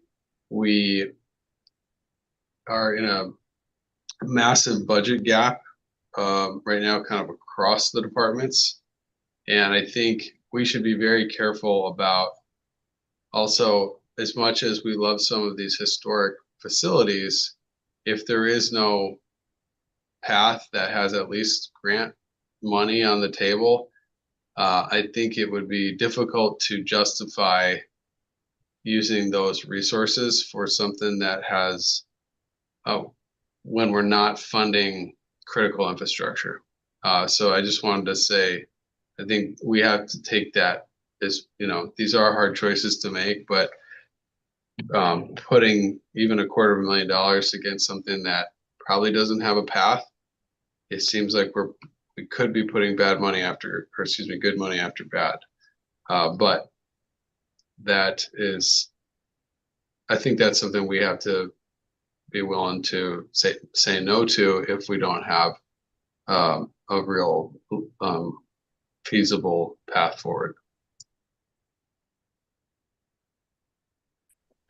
D: We are in a massive budget gap right now, kind of across the departments. And I think we should be very careful about also, as much as we love some of these historic facilities, if there is no path that has at least grant money on the table, I think it would be difficult to justify using those resources for something that has, when we're not funding critical infrastructure. So I just wanted to say, I think we have to take that as, these are hard choices to make, but putting even $250,000 against something that probably doesn't have a path, it seems like we could be putting good money after bad. But that is, I think that's something we have to be willing to say no to if we don't have a real feasible path forward.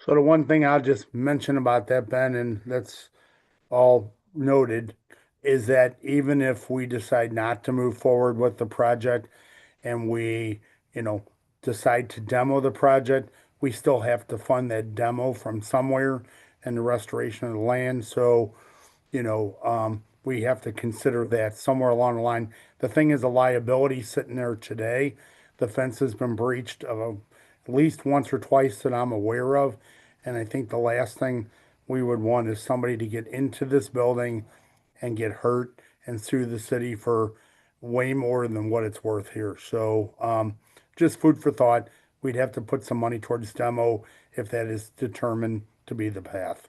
C: So the one thing I'll just mention about that, Ben, and that's all noted, is that even if we decide not to move forward with the project and we, decide to demo the project, we still have to fund that demo from somewhere and the restoration of the land. So, we have to consider that somewhere along the line. The thing is, a liability sitting there today. The fence has been breached at least once or twice that I'm aware of. And I think the last thing we would want is somebody to get into this building and get hurt and sue the city for way more than what it's worth here. So, just food for thought. We'd have to put some money towards demo if that is determined to be the path.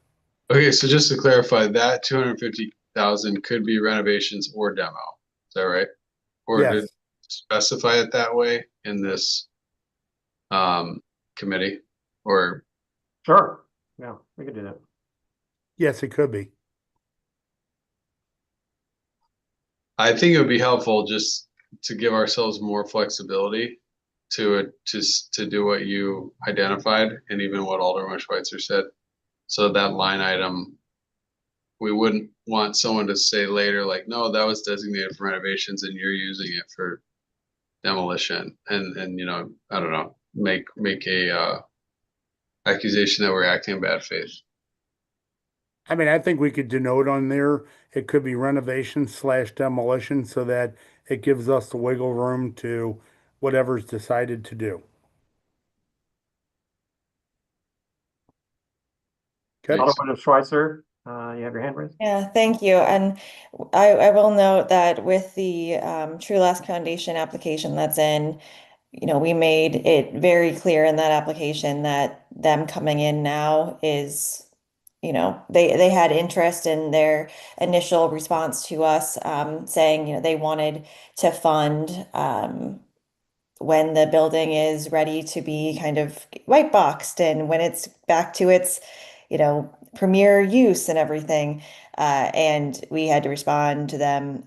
D: Okay, so just to clarify, that 250,000 could be renovations or demo. Is that right? Or
C: Yes.
D: to specify it that way in this committee? Or
B: Sure. Yeah, we could do that.
C: Yes, it could be.
D: I think it would be helpful just to give ourselves more flexibility to do what you identified and even what Alderman Schweitzer said. So that line item, we wouldn't want someone to say later, like, no, that was designated for renovations and you're using it for demolition. And you know, I don't know, make a accusation that we're acting in bad faith.
C: I mean, I think we could denote on there, it could be renovation slash demolition so that it gives us the wiggle room to whatever's decided to do. Okay.
D: Makes-
B: Alderman Schweitzer, you have your hand raised?
E: Yeah, thank you. And I will note that with the True Last Foundation application that's in, we made it very clear in that application that them coming in now is, they had interest in their initial response to us, saying, they wanted to fund when the building is ready to be kind of white boxed and when it's back to its, premier use and everything. And we had to respond to them,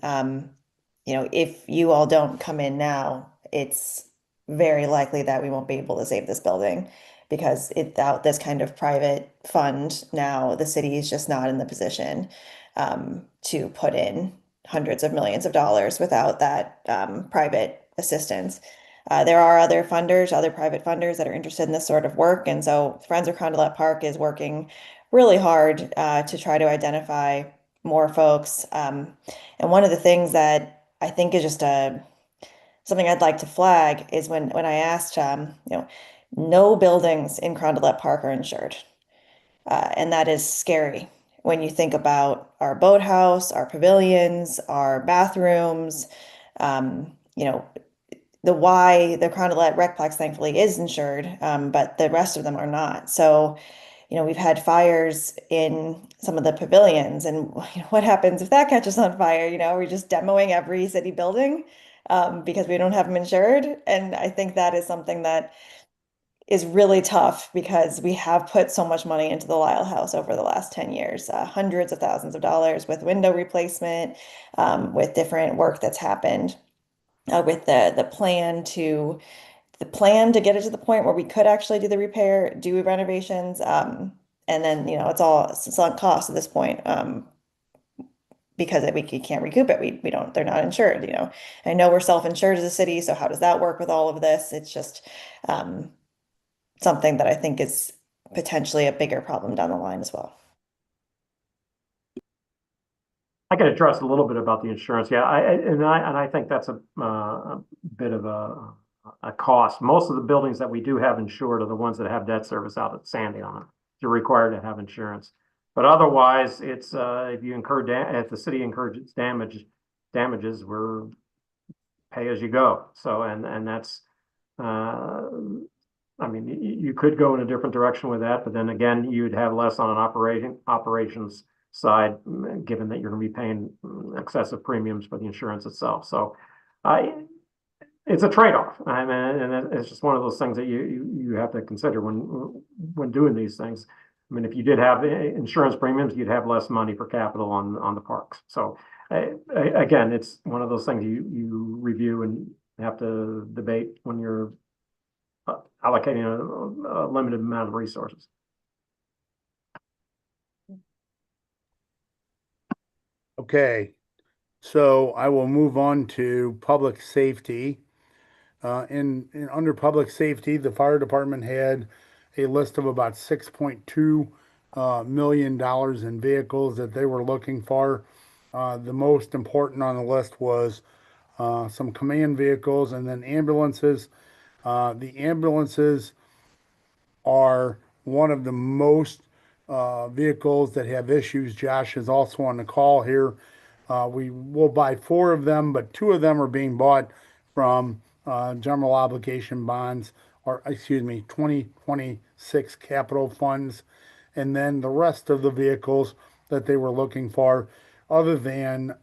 E: if you all don't come in now, it's very likely that we won't be able to save this building because without this kind of private fund now, the city is just not in the position to put in hundreds of millions of dollars without that private assistance. There are other funders, other private funders that are interested in this sort of work. And so Friends of Carondelet Park is working really hard to try to identify more folks. And one of the things that I think is just something I'd like to flag is when I asked, no buildings in Carondelet Park are insured. And that is scary when you think about our boathouse, our pavilions, our bathrooms, the Carondelet Recplex thankfully is insured, but the rest of them are not. So, we've had fires in some of the pavilions, and what happens if that catches on fire? We're just demoing every city building because we don't have them insured. And I think that is something that is really tough because we have put so much money into the Lyle House over the last 10 years, hundreds of thousands of dollars with window replacement, with different work that's happened, with the plan to get it to the point where we could actually do the repair, do renovations, and then it's all sunk cost at this point, because we can't recoup it. We don't. They're not insured. I know we're self-insured as a city, so how does that work with all of this? It's just something that I think is potentially a bigger problem down the line as well.
B: I can address a little bit about the insurance. Yeah, I think that's a bit of a cost. Most of the buildings that we do have insured are the ones that have debt service out at Sandy on them. You're required to have insurance. But otherwise, it's if the city incurs damages, we're pay as you go. So and that's I mean, you could go in a different direction with that, but then again, you'd have less on an operations side, given that you're going to be paying excessive premiums for the insurance itself. So, it's a trade-off. I mean, and it's just one of those things that you have to consider when doing these things. I mean, if you did have insurance premiums, you'd have less money for capital on the parks. So, again, it's one of those things you review and have to debate when you're allocating a limited amount of resources.
C: Okay, so I will move on to public safety. Under public safety, the fire department had a list of about $6.2 million in vehicles that they were looking for. The most important on the list was some command vehicles and then ambulances. The ambulances are one of the most vehicles that have issues. Josh is also on the call here. We will buy 4 of them, but 2 of them are being bought from general obligation bonds, or excuse me, 2026 capital funds. And then the rest of the vehicles that they were looking for, other than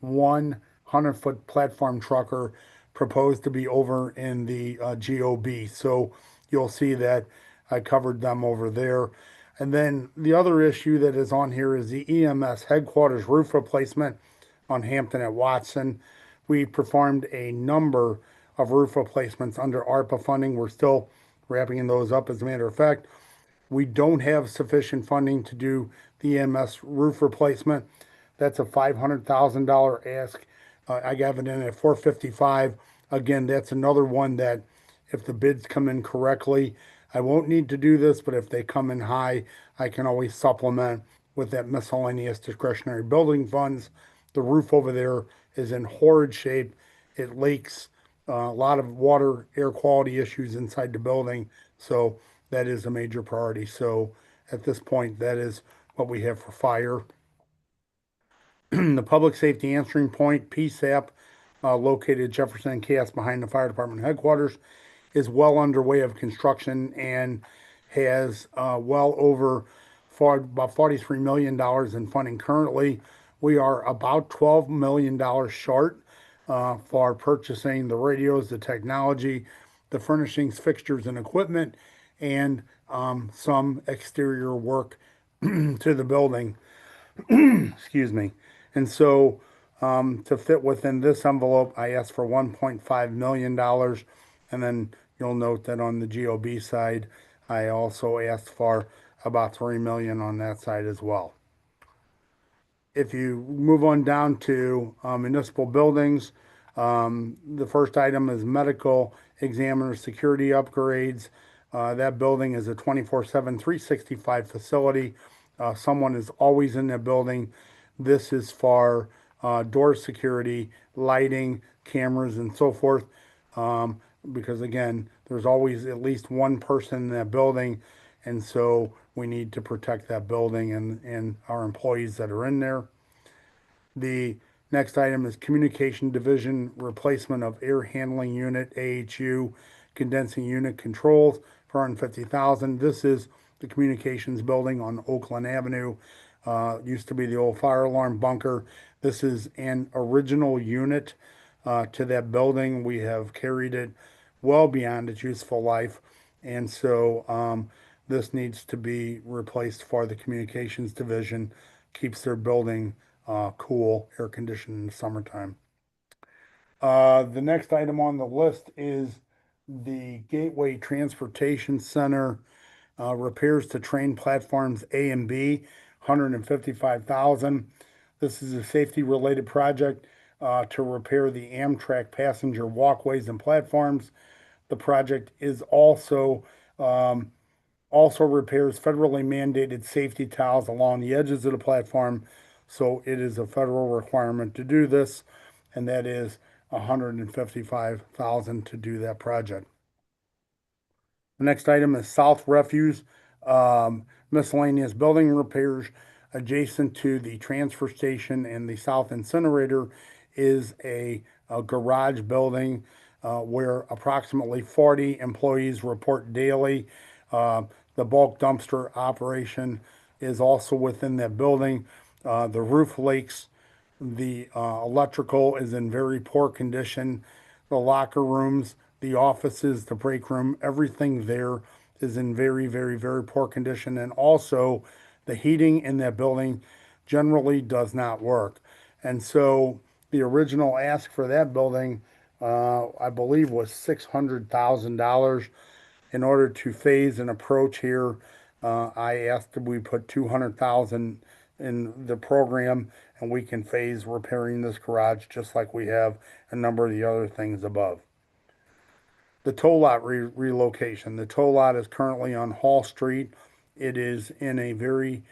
C: one 100-foot platform trucker proposed to be over in the GOB. So you'll see that I covered them over there. And then the other issue that is on here is the EMS headquarters roof replacement on Hampton at Watson. We performed a number of roof replacements under ARPA funding. We're still wrapping those up. As a matter of fact, we don't have sufficient funding to do the EMS roof replacement. That's a $500,000 ask. I got it in at 455. Again, that's another one that if the bids come in correctly, I won't need to do this, but if they come in high, I can always supplement with that miscellaneous discretionary building funds. The roof over there is in horrid shape. It leaks, a lot of water, air quality issues inside the building. So that is a major priority. So at this point, that is what we have for fire. The public safety answering point, PSAP, located at Jefferson and Cass behind the fire department headquarters, is well underway of construction and has well over about $43 million in funding currently. We are about $12 million short for purchasing the radios, the technology, the furnishings, fixtures, and equipment, and some exterior work to the building. Excuse me. And so to fit within this envelope, I asked for $1.5 million. And then you'll note that on the GOB side, I also asked for about $3 million on that side as well. If you move on down to municipal buildings, the first item is medical examiner security upgrades. That building is a 24/7, 365 facility. Someone is always in that building. This is for door security, lighting, cameras, and so forth. Because again, there's always at least one person in that building. And so we need to protect that building and our employees that are in there. The next item is communication division replacement of air handling unit, AHU, condensing unit controls for $150,000. This is the communications building on Oakland Avenue. Used to be the old fire alarm bunker. This is an original unit to that building. We have carried it well beyond its useful life. And so this needs to be replaced for the communications division. Keeps their building cool, air conditioned in the summertime. The next item on the list is the Gateway Transportation Center repairs to train platforms A and B, $155,000. This is a safety related project to repair the Amtrak passenger walkways and platforms. The project is also repairs federally mandated safety tiles along the edges of the platform. So it is a federal requirement to do this, and that is $155,000 to do that project. The next item is South Refuse, miscellaneous building repairs adjacent to the transfer station and the South Incinerator is a garage building where approximately 40 employees report daily. The bulk dumpster operation is also within that building. The roof leaks, the electrical is in very poor condition. The locker rooms, the offices, the break room, everything there is in very, very, very poor condition. And also the heating in that building generally does not work. And so the original ask for that building, I believe, was $600,000. In order to phase an approach here, I asked that we put $200,000 in the program, and we can phase repairing this garage just like we have a number of the other things above. The tow lot relocation. The tow lot is currently on Hall Street. It is in a very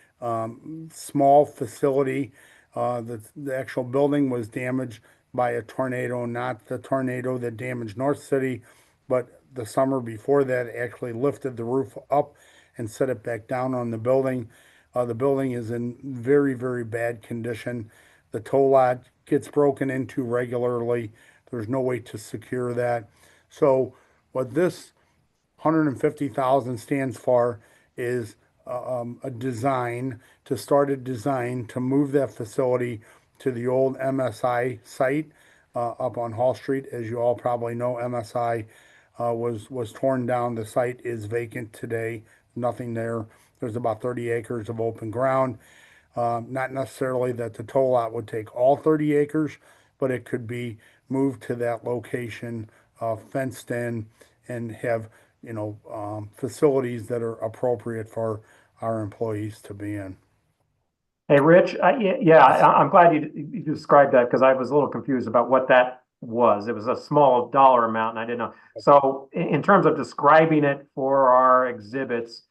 C: small facility. The actual building was damaged by a tornado, not the tornado that damaged North City, but the summer before that actually lifted the roof up and set it back down on the building. The building is in very, very bad condition. The tow lot gets broken into regularly. There's no way to secure that. So what this $150,000 stands for is a design, to start a design to move that facility to the old MSI site up on Hall Street. As you all probably know, MSI was torn down. The site is vacant today, nothing there. There's about 30 acres of open ground. Not necessarily that the toll lot would take all 30 acres, but it could be moved to that location, fenced in, and have, facilities that are appropriate for our employees to be in.
B: Hey, Rich, I'm glad you described that because I was a little confused about what that was. It was a small dollar amount and I didn't know. So in terms of describing it for our exhibits,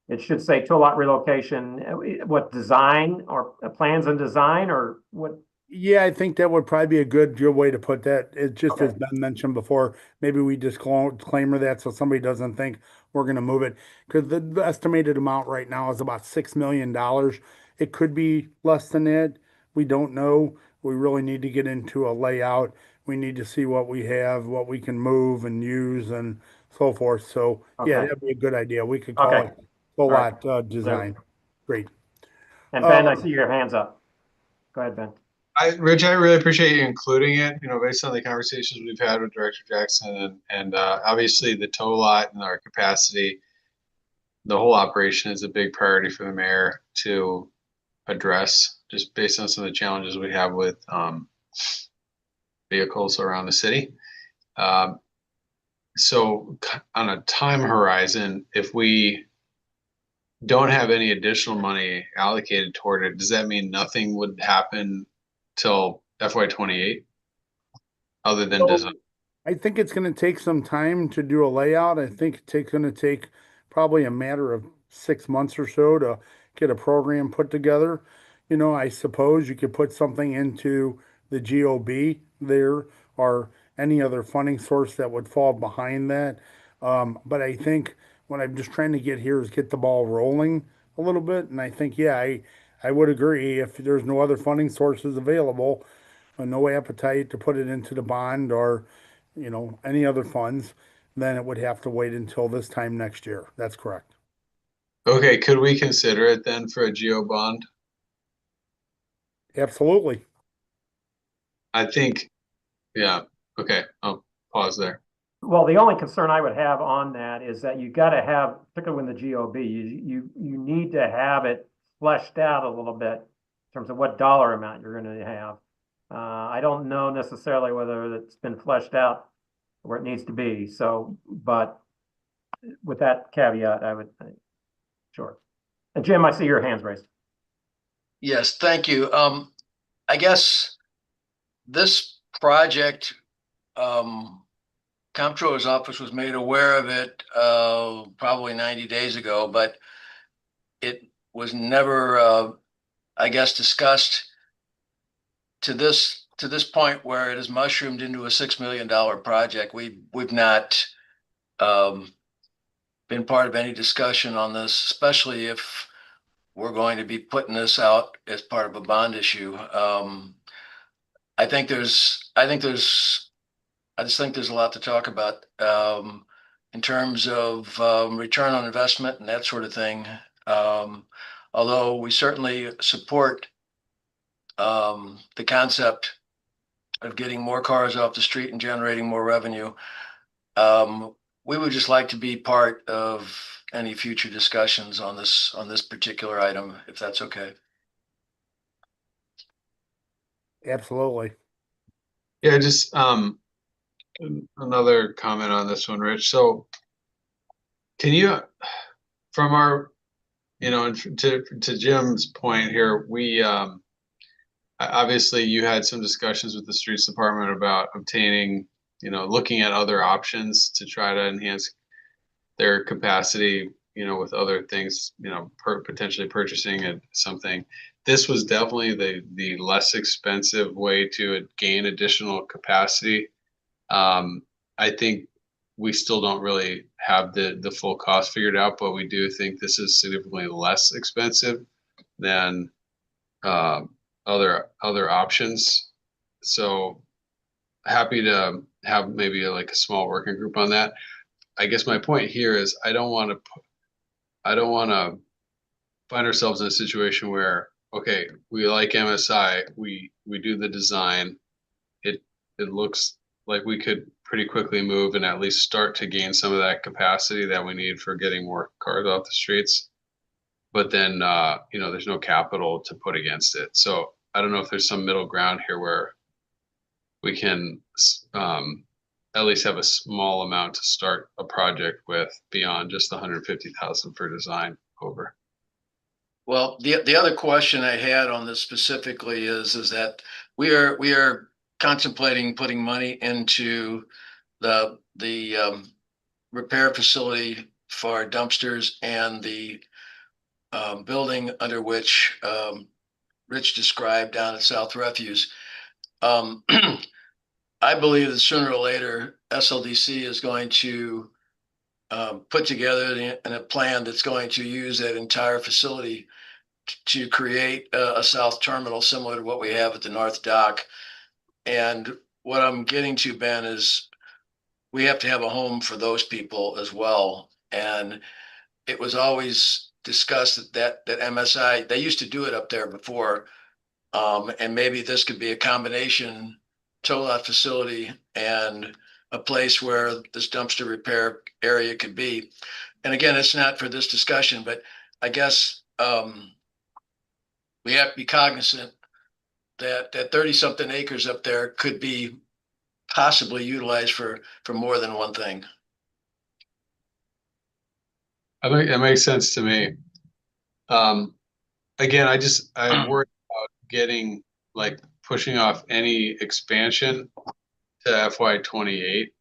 B: it should say tool lot relocation, what design or plans and design or what?
C: Yeah, I think that would probably be a good way to put that. It just
B: Okay.
C: as Ben mentioned before, maybe we disclaimer that so somebody doesn't think we're going to move it because the estimated amount right now is about $6 million. It could be less than that. We don't know. We really need to get into a layout. We need to see what we have, what we can move and use, and so forth. So yeah,
B: Okay.
C: that'd be a good idea. We could call
B: Okay.
C: it full
B: All right.
C: lot design. Great.
B: And Ben, I
C: Um,
B: see your hands up. Go ahead, Ben.
D: Rich, I really appreciate you including it, based on the conversations we've had with Director Jackson and obviously the tow lot and our capacity, the whole operation is a big priority for the mayor to address, just based on some of the challenges we have with vehicles around the city. So on a time horizon, if we don't have any additional money allocated toward it, does that mean nothing would happen till FY28 other than design?
C: I think it's going to take some time to do a layout. I think it's going to take probably a matter of 6 months or so to get a program put together. I suppose you could put something into the GOB there or any other funding source that would fall behind that. But I think what I'm just trying to get here is get the ball rolling a little bit. And I think, yeah, I would agree if there's no other funding sources available, no appetite to put it into the bond or any other funds, then it would have to wait until this time next year. That's correct.
D: Okay, could we consider it then for a geo bond?
C: Absolutely.
D: I think, yeah. Okay, I'll pause there.
B: Well, the only concern I would have on that is that you got to have, particularly in the GOB, you need to have it fleshed out a little bit in terms of what dollar amount you're going to have. I don't know necessarily whether it's been fleshed out where it needs to be. So, but with that caveat, I would, sure. And Jim, I see your hands raised.
F: Yes, thank you. I guess this project, Comptroller's office was made aware of it probably 90 days ago, but it was never, I guess, discussed to this point where it has mushroomed into a $6 million project. We've not been part of any discussion on this, especially if we're going to be putting this out as part of a bond issue. I just think there's a lot to talk about in terms of return on investment and that sort of thing. Although we certainly support the concept of getting more cars off the street and generating more revenue. We would just like to be part of any future discussions on this particular item, if that's okay.
C: Absolutely.
D: Yeah, just another comment on this one, Rich. So can you, from our, to Jim's point here, we obviously you had some discussions with the streets department about obtaining, looking at other options to try to enhance their capacity, with other things, potentially purchasing something. This was definitely the less expensive way to gain additional capacity. I think we still don't really have the full cost figured out, but we do think this is significantly less expensive than other options. So happy to have maybe like a small working group on that. I guess my point here is I don't want to find ourselves in a situation where, okay, we like MSI, we do the design, it looks like we could pretty quickly move and at least start to gain some of that capacity that we need for getting more cars off the streets. but then, there's no capital to put against it. So I don't know if there's some middle ground here where we can, at least have a small amount to start a project with beyond just the 150,000 for design over.
F: Well, the other question I had on this specifically is that we are contemplating putting money into the repair facility for our dumpsters and the building under which Rich described down at South Refuse. I believe that sooner or later SLDC is going to put together a plan that's going to use that entire facility to create a south terminal similar to what we have at the North Dock. And what I'm getting to, Ben, is we have to have a home for those people as well. And it was always discussed that MSI, they used to do it up there before. And maybe this could be a combination tow lot facility and a place where this dumpster repair area could be. And again, it's not for this discussion, but I guess we have to be cognizant that 30-something acres up there could be possibly utilized for more than one thing.
D: It makes sense to me. Again, I worry about getting, like, pushing off any expansion to FY 28.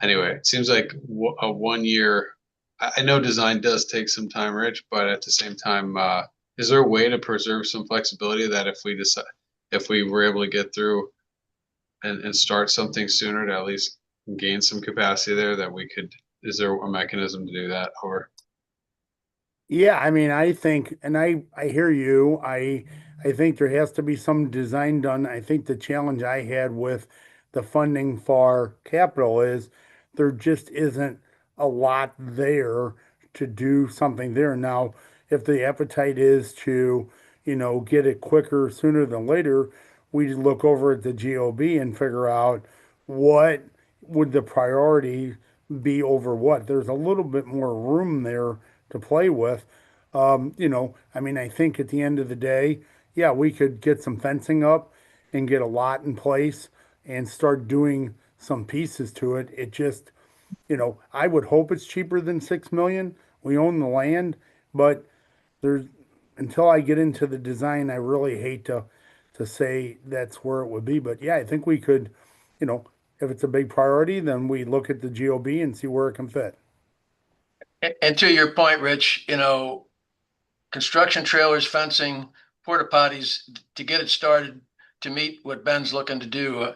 D: Anyway, it seems like a 1 year. I know design does take some time, Rich, but at the same time, is there a way to preserve some flexibility that if we were able to get through and start something sooner to at least gain some capacity there, that we could, is there a mechanism to do that? Or
C: Yeah, I mean, I think, and I hear you. I think there has to be some design done. I think the challenge I had with the funding for capital is there just isn't a lot there to do something there. Now, if the appetite is to, get it quicker sooner than later, we look over at the GOB and figure out what would the priority be over what. There's a little bit more room there to play with. I mean, I think at the end of the day, yeah, we could get some fencing up and get a lot in place and start doing some pieces to it. It just, I would hope it's cheaper than 6 million. We own the land, but there's, until I get into the design, I really hate to say that's where it would be. But yeah, I think we could, if it's a big priority, then we look at the GOB and see where it can fit.
F: And to your point, Rich, construction trailers, fencing, porta potties, to get it started, to meet what Ben's looking to do,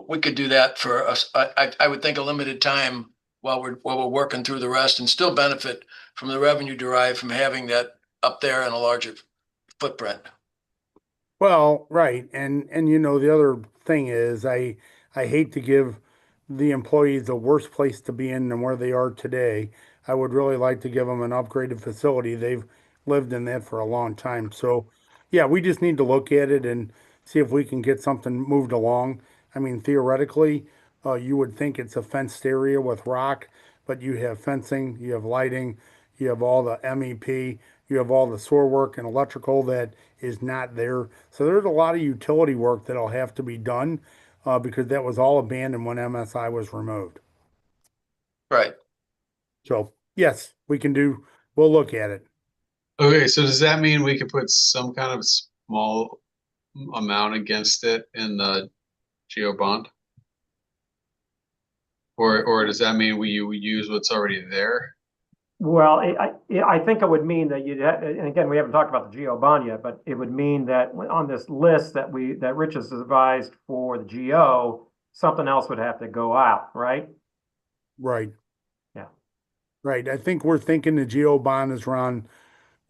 F: we could do that for us. I would think a limited time while we're working through the rest and still benefit from the revenue derived from having that up there in a larger footprint.
C: Well, right. And the other thing is I hate to give the employees the worst place to be in than where they are today. I would really like to give them an upgraded facility. They've lived in that for a long time. So, yeah, we just need to look at it and see if we can get something moved along. I mean, theoretically, you would think it's a fenced area with rock, but you have fencing, you have lighting, you have all the MEP, you have all the sewer work and electrical that is not there. So there's a lot of utility work that'll have to be done because that was all abandoned when MSI was removed.
F: Right.
C: So yes, we'll look at it.
D: okay, so does that mean we could put some kind of small amount against it in the geo bond? Or does that mean we use what's already there?
B: Well, I think it would mean that and again, we haven't talked about the GO bond yet, but it would mean that on this list that Rich has devised for the GO, something else would have to go out, right?
C: Right.
B: Yeah.
C: Right. I think we're thinking the GO bond is around,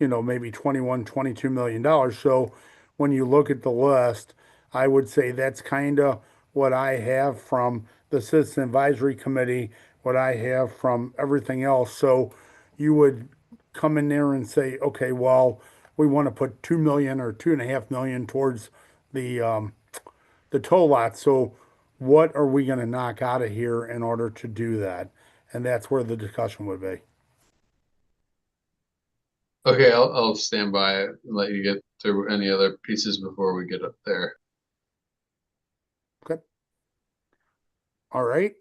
C: maybe 21, $22 million. So when you look at the list, I would say that's kind of what I have from the Citizen Advisory Committee, what I have from everything else. So you would come in there and say, okay, well, we want to put 2 million or 2.5 million towards the tow lot. So what are we going to knock out of here in order to do that? And that's where the discussion would be.
D: Okay, I'll stand by it and let you get through any other pieces before we get up there.
C: All right.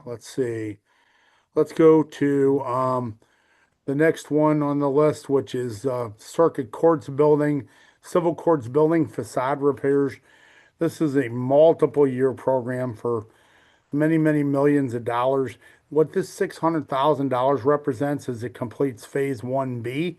C: Let's see. Let's go to the next one on the list, which is Circuit Courts Building, Civil Courts Building facade repairs. This is a multiple year program for many, many millions of dollars. What this $600,000 represents is it completes phase 1B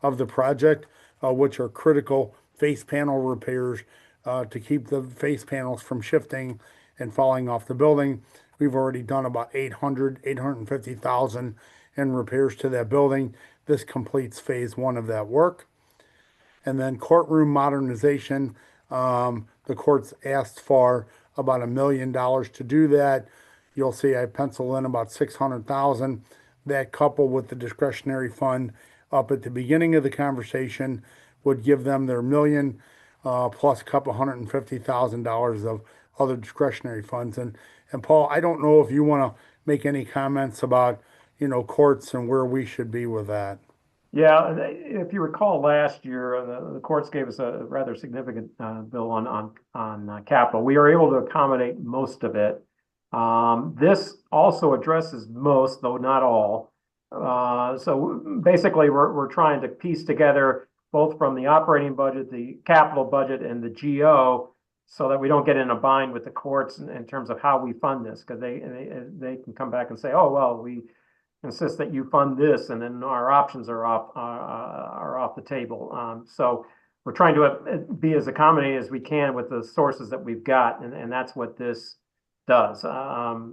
C: of the project, which are critical face panel repairs to keep the face panels from shifting and falling off the building. We've already done about 850,000 in repairs to that building. This completes phase 1 of that work. And then courtroom modernization, the courts asked for about $1 million to do that. You'll see I pencil in about 600,000. That coupled with the discretionary fund up at the beginning of the conversation would give them their million plus a couple $150,000 of other discretionary funds. And Paul, I don't know if you want to make any comments about, courts and where we should be with that.
B: Yeah, if you recall last year, the courts gave us a rather significant bill on capital. We are able to accommodate most of it. This also addresses most, though not all. So basically, we're trying to piece together both from the operating budget, the capital budget, and the GO, so that we don't get in a bind with the courts in terms of how we fund this, because they can come back and say, oh well, we insist that you fund this, and then our options are off the table. So we're trying to be as accommodating as we can with the sources that we've got, and that's what this does. We're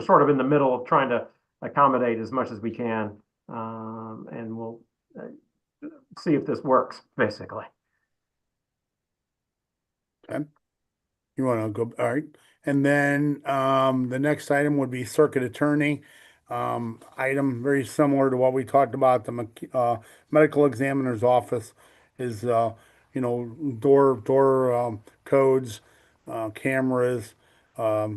B: sort of in the middle of trying to accommodate as much as we can, and we'll see if this works, basically.
C: Okay. You want to go? All right. And then the next item would be circuit attorney. Item very similar to what we talked about. The medical examiner's office is, door codes, cameras,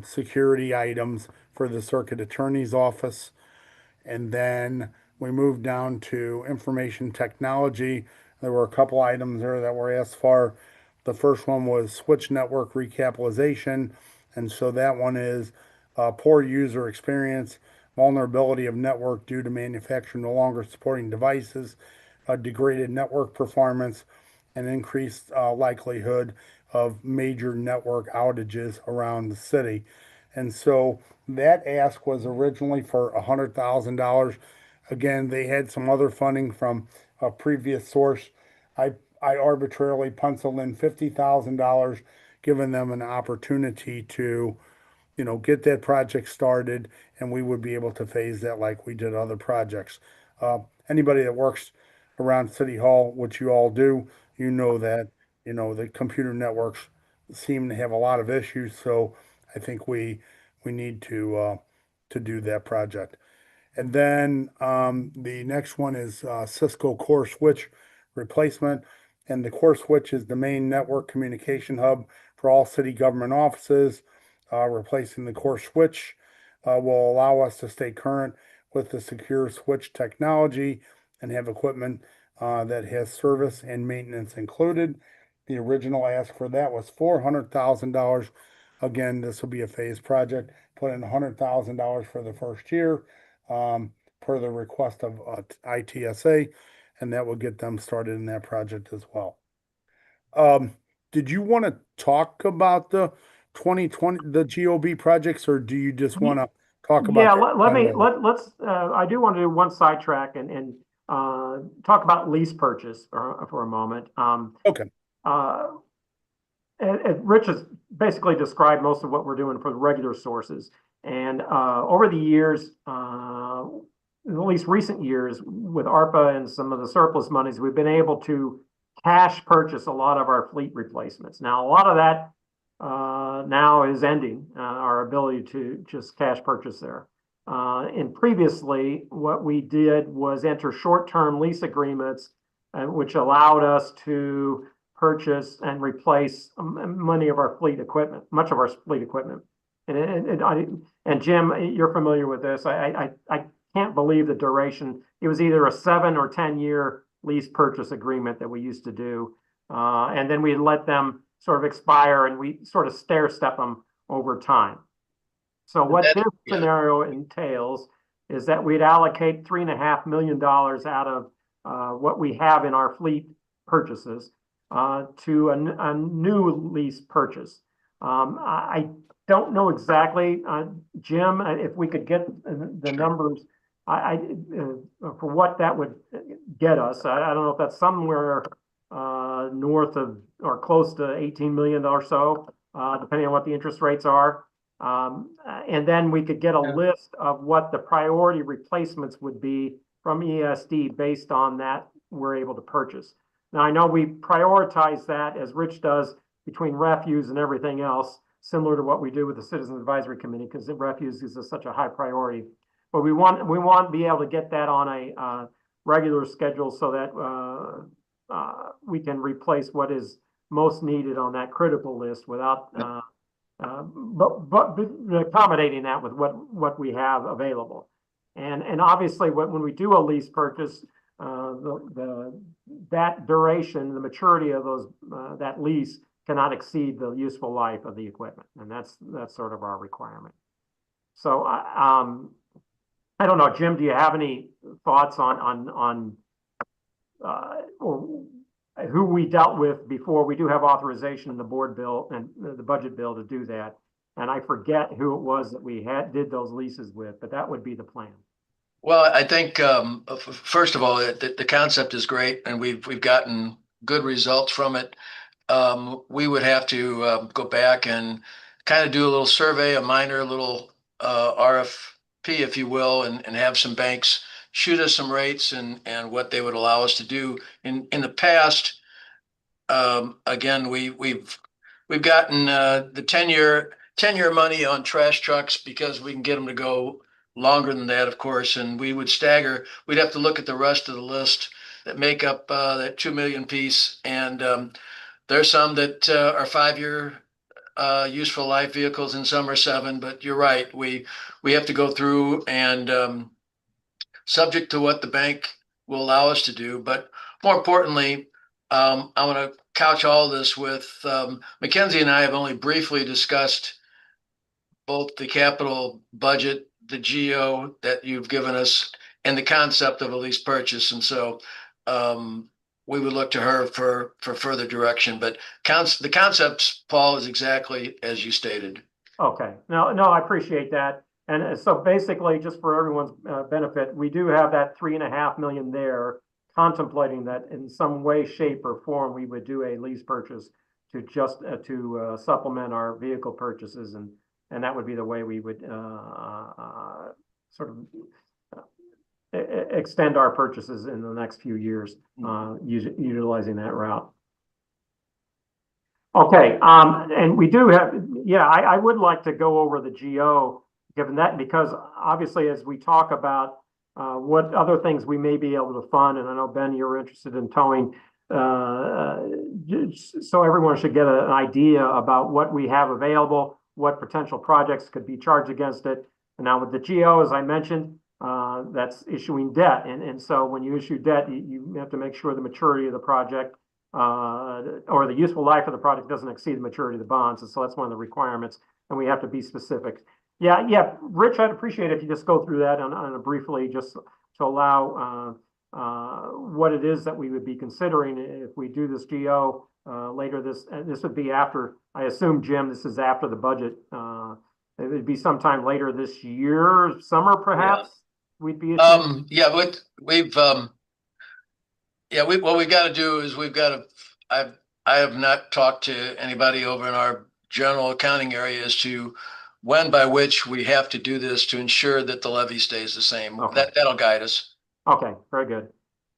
C: security items for the circuit attorney's office. And then we moved down to information technology. There were a couple items there that were asked for. The first one was switch network recapitalization. And so that one is poor user experience, vulnerability of network due to manufacturer no longer supporting devices, degraded network performance, and increased likelihood of major network outages around the city. And so that ask was originally for $100,000. Again, they had some other funding from a previous source. I arbitrarily penciled in $50,000, giving them an opportunity to, get that project started, and we would be able to phase that like we did other projects. Anybody that works around City Hall, which you all do, that, the computer networks seem to have a lot of issues. So I think we need to do that project. And then the next one is Cisco core switch replacement. And the core switch is the main network communication hub for all city government offices. Replacing the core switch will allow us to stay current with the secure switch technology and have equipment that has service and maintenance included. The original ask for that was $400,000. Again, this will be a phased project. Put in $100,000 for the first year per the request of ITSA, and that will get them started in that project as well. Did you want to talk about the 2020, the GOB projects, or do you just want to talk about?
B: Yeah, let's, I do want to do one sidetrack and talk about lease purchase for a moment.
C: Okay.
B: Rich has basically described most of what we're doing for the regular sources. And over the years, at least recent years, with ARPA and some of the surplus monies, we've been able to cash purchase a lot of our fleet replacements. Now, a lot of that now is ending, our ability to just cash purchase there. And previously, what we did was enter short-term lease agreements, which allowed us to purchase and replace much of our fleet equipment. And Jim, you're familiar with this. I can't believe the duration. It was either a 7 or 10-year lease purchase agreement that we used to do. And then we let them sort of expire and we sort of stair step them over time. So what this scenario entails is that we'd allocate $3.5 million out of what we have in our fleet purchases to a new lease purchase. I don't know exactly, Jim, if we could get the numbers for what that would get us. I don't know if that's somewhere north of or close to 18 million or so, depending on what the interest rates are. And then we could get a list of what the priority replacements would be from ESD based on that we're able to purchase. Now, I know we prioritize that, as Rich does, between refuse and everything else, similar to what we do with the Citizen Advisory Committee, because the refuse is such a high priority. But we want to be able to get that on a regular schedule so that we can replace what is most needed on that critical list without but accommodating that with what we have available. And obviously when we do a lease purchase, that duration, the maturity of those that lease cannot exceed the useful life of the equipment, and that's sort of our requirement. So I don't know, Jim, do you have any thoughts on or who we dealt with before? We do have authorization in the board bill and the budget bill to do that. And I forget who it was that we did those leases with, but that would be the plan.
F: Well, I think first of all, the concept is great, and we've gotten good results from it. We would have to go back and kind of do a little survey, a minor little RFP, if you will, and have some banks shoot us some rates and what they would allow us to do. In the past, again, we've gotten the 10-year money on trash trucks because we can get them to go longer than that, of course, and we would stagger. We'd have to look at the rest of the list that make up that 2 million piece, and there's some that are 5-year useful life vehicles, and some are 7. But you're right, we have to go through and subject to what the bank will allow us to do. But more importantly, I want to couch all this with Mackenzie and I have only briefly discussed both the capital budget, the GO that you've given us, and the concept of a lease purchase. And so we would look to her for further direction. But the concepts, Paul, is exactly as you stated.
B: Okay. No, I appreciate that. And so basically, just for everyone's benefit, we do have that $3.5 million there, contemplating that in some way, shape, or form we would do a lease purchase to just to supplement our vehicle purchases, and that would be the way we would sort of extend our purchases in the next few years, utilizing that route. Okay, and we do have, I would like to go over the GO, given that, because obviously as we talk about what other things we may be able to fund, and I know, Ben, you're interested in towing, so everyone should get an idea about what we have available, what potential projects could be charged against it. And now with the GO, as I mentioned, that's issuing debt. And so when you issue debt, you have to make sure the maturity of the project or the useful life of the project doesn't exceed the maturity of the bonds. And so that's one of the requirements, and we have to be specific. Yeah, Rich, I'd appreciate it if you just go through that on a briefly, just to allow what it is that we would be considering if we do this GO later. This would be after, I assume, Jim, this is after the budget. It would be sometime later this year, summer perhaps. Yeah. We'd be issuing.
F: What we've got to do is I have not talked to anybody over in our general accounting area as to when by which we have to do this to ensure that the levy stays the same. Okay. That'll guide us.
B: Okay, very good.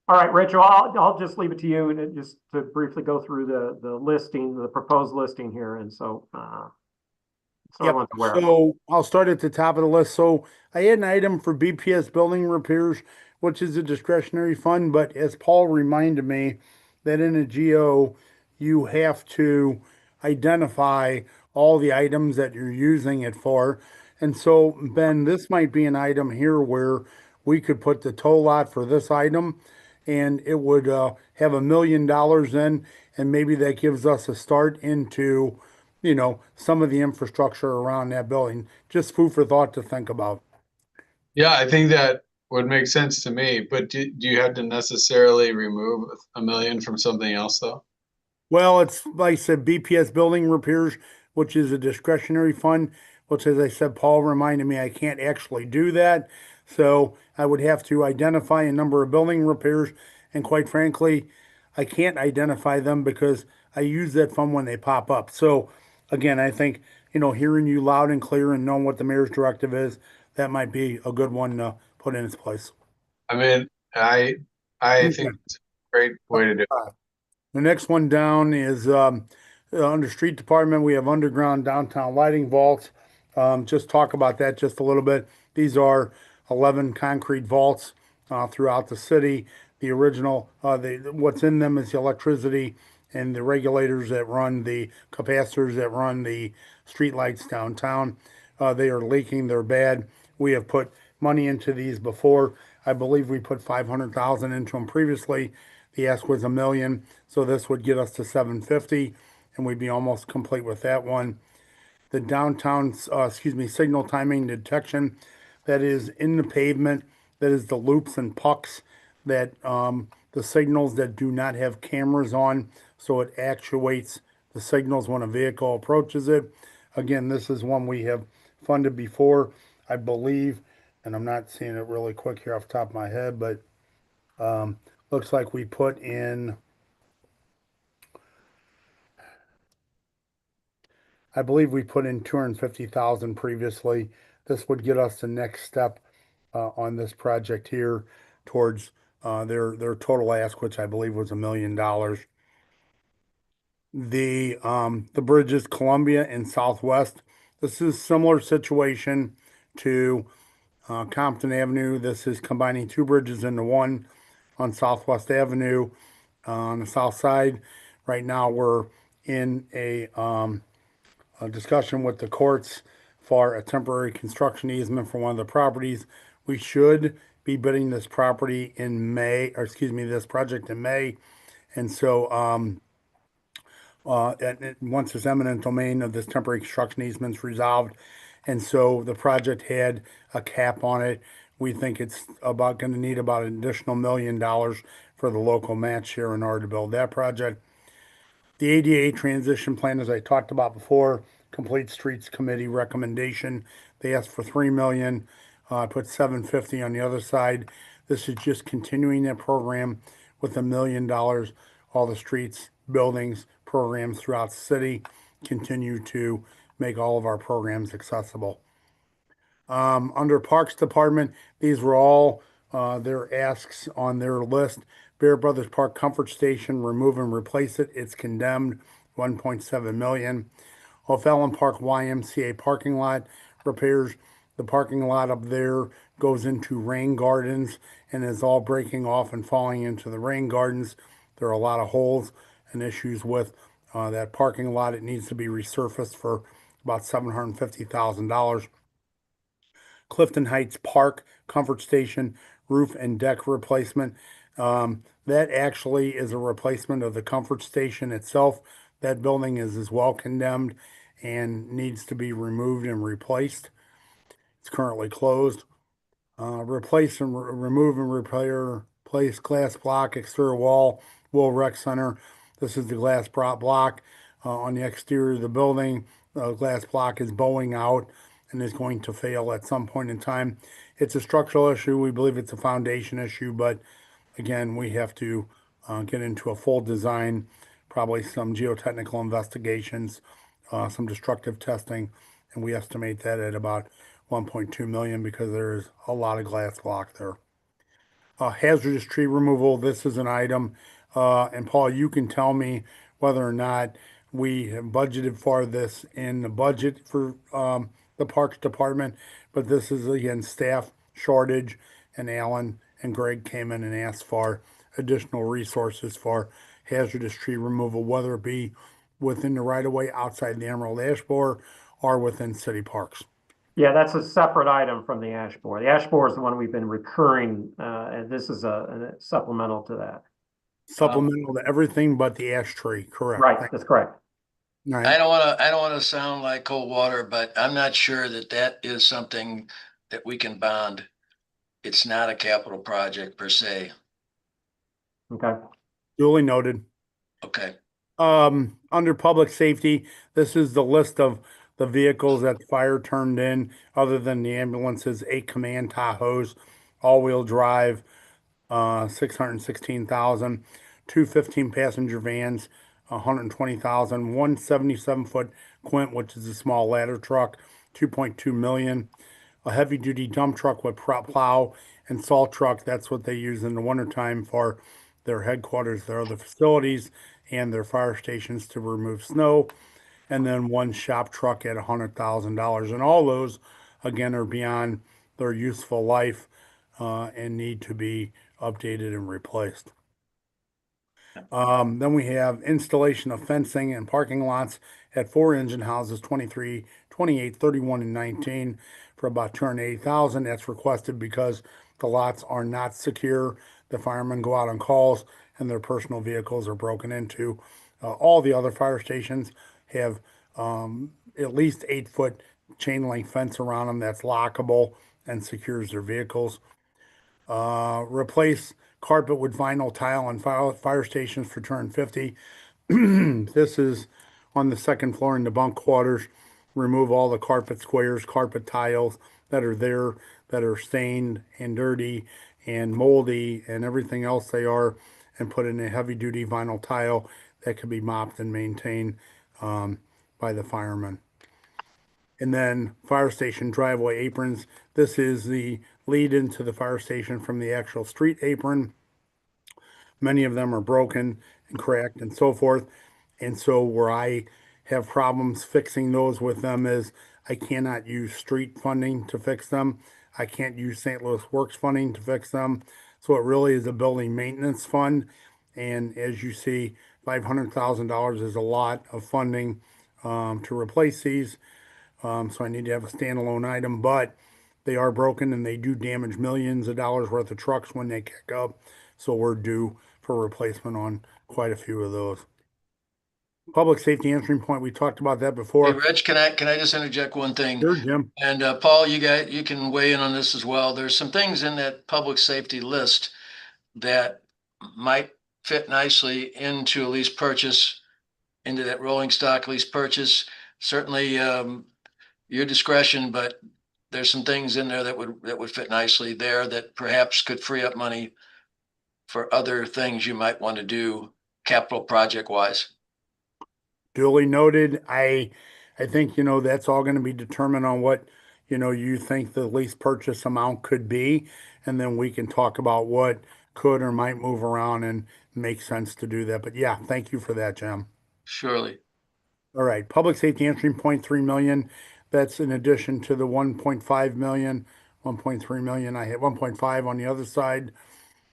B: All right, Rich, I'll just leave it to you and just to briefly go through the listing, the proposed listing here. And so,
C: so I'll start at the top of the list. So I had an item for BPS building repairs, which is a discretionary fund. But as Paul reminded me that in a GO, you have to identify all the items that you're using it for. And so, Ben, this might be an item here where we could put the tow lot for this item and it would have $1 million in, and maybe that gives us a start into, some of the infrastructure around that building. Just food for thought to think about.
D: Yeah, I think that would make sense to me, but do you have to necessarily remove 1 million from something else though?
C: Well, it's like I said, BPS building repairs, which is a discretionary fund, which, as I said, Paul reminded me I can't actually do that. So I would have to identify a number of building repairs. And quite frankly, I can't identify them because I use that fund when they pop up. So again, I think, hearing you loud and clear and knowing what the mayor's directive is, that might be a good one to put in its place.
D: I mean, I
C: Okay.
D: think it's a great way to do it.
C: The next one down is under street department. We have underground downtown lighting vaults. Just talk about that just a little bit. These are 11 concrete vaults throughout the city. The original, what's in them is the electricity and the regulators that run the capacitors that run the street lights downtown. They are leaking. They're bad. We have put money into these before. I believe we put 500,000 into them previously. The ask was 1 million, so this would get us to 750, and we'd be almost complete with that one. The downtown, signal timing detection, that is in the pavement, that is the loops and pucks that the signals that do not have cameras on, so it actuates the signals when a vehicle approaches it. Again, this is one we have funded before, I believe, and I'm not seeing it really quick here off the top of my head, but looks like we put in, I believe we put in 250,000 previously. This would get us the next step on this project here towards their total ask, which I believe was $1 million. The bridges Columbia and Southwest. This is similar situation to Compton Avenue. This is combining two bridges into one on Southwest Avenue on the south side. Right now, we're in a discussion with the courts for a temporary construction easement for one of the properties. We should be bidding this property in May, or excuse me, this project in May. And so, once this eminent domain of this temporary construction easement is resolved, and so the project had a cap on it. We think it's about going to need about an additional $1 million for the local match here in order to build that project. The ADA transition plan, as I talked about before, Complete Streets Committee recommendation. They asked for 3 million. I put 750 on the other side. This is just continuing that program with $1 million. All the streets, buildings, programs throughout the city continue to make all of our programs accessible. Under Parks Department, these were all their asks on their list. Bear Brothers Park Comfort Station, remove and replace it. It's condemned, 1.7 million. O'Fallon Park YMCA parking lot repairs. The parking lot up there goes into rain gardens and is all breaking off and falling into the rain gardens. There are a lot of holes and issues with that parking lot. It needs to be resurfaced for about $750,000. Clifton Heights Park Comfort Station roof and deck replacement. That actually is a replacement of the comfort station itself. That building is as well condemned and needs to be removed and replaced. It's currently closed. Replace and remove and repair, place glass block, exterior wall, Will Rec Center. This is the glass block on the exterior of the building. Glass block is bowing out and is going to fail at some point in time. It's a structural issue. We believe it's a foundation issue, but again, we have to get into a full design, probably some geotechnical investigations, some destructive testing, and we estimate that at about 1.2 million because there's a lot of glass block there. Hazardous tree removal, this is an item, and Paul, you can tell me whether or not we have budgeted for this in the budget for the Parks Department, but this is again staff shortage, and Alan and Greg came in and asked for additional resources for hazardous tree removal, whether it be within the right of way outside the Emerald Ash Borer or within city parks.
B: Yeah, that's a separate item from the ash borer. The ash borer is the one we've been recurring, and this is a supplemental to that.
C: Supplemental to everything but the ash tree, correct?
B: Right, that's correct.
C: All
F: I
C: right,
F: don't wanna sound like cold water, but I'm not sure that that is something that we can bond. It's not a capital project per se.
B: Okay.
C: duly noted.
F: Okay.
C: Under public safety, this is the list of the vehicles that the fire turned in, other than the ambulances, 8 Command Tahoes, all-wheel drive, 616,000, 2 passenger vans, 120,000, 177-foot Quint, which is a small ladder truck, 2.2 million, a heavy-duty dump truck with plow and salt truck. That's what they use in the wintertime for their headquarters, their other facilities, and their fire stations to remove snow. And then one shop truck at $100,000. And all those, again, are beyond their useful life and need to be updated and replaced. Then we have installation of fencing and parking lots at 4 engine houses, 23, 28, 31, and 19 for about 280,000. That's requested because the lots are not secure. The firemen go out on calls and their personal vehicles are broken into. All the other fire stations have at least 8-foot chain link fence around them that's lockable and secures their vehicles. Replace carpet with vinyl tile on fire stations for 250. This is on the second floor in the bunk quarters. Remove all the carpet squares, carpet tiles that are there that are stained and dirty and moldy and everything else they are, and put in a heavy duty vinyl tile that can be mopped and maintained by the firemen. And then fire station driveway aprons. This is the lead into the fire station from the actual street apron. Many of them are broken and cracked and so forth. And so where I have problems fixing those with them is I cannot use street funding to fix them. I can't use St. Louis Works funding to fix them. So it really is a building maintenance fund. And as you see, $500,000 is a lot of funding to replace these. So I need to have a standalone item, but they are broken and they do damage millions of dollars worth of trucks when they kick up. So we're due for replacement on quite a few of those. Public safety answering point, we talked about that
F: Hey,
C: before.
F: Rich, can I just interject one thing?
C: Sure, Jim.
F: And Paul, you can weigh in on this as well. There's some things in that public safety list that might fit nicely into a lease purchase, into that rolling stock lease purchase. Certainly, your discretion, but there's some things in there that would fit nicely there that perhaps could free up money for other things you might want to do capital project wise.
C: Duly noted. I think, that's all going to be determined on what, you think the lease purchase amount could be. And then we can talk about what could or might move around and make sense to do that. But yeah, thank you for that, Jim.
F: Surely.
C: All right, public safety answering point, 3 million. That's in addition to the 1.5 million, 1.3 million. I hit 1.5 on the other side.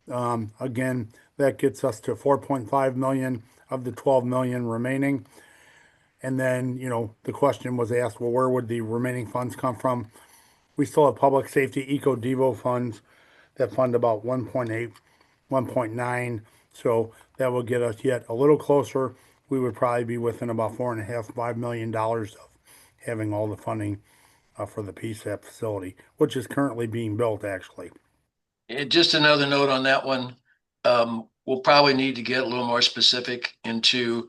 C: Again, that gets us to 4.5 million of the 12 million remaining. And then, the question was asked, well, where would the remaining funds come from? We still have public safety Eco Devo funds that fund about 1.8, 1.9. So that will get us yet a little closer. We would probably be within about $4.5, $5 million of having all the funding for the PSAP facility, which is currently being built, actually.
F: Just another note on that one. We'll probably need to get a little more specific into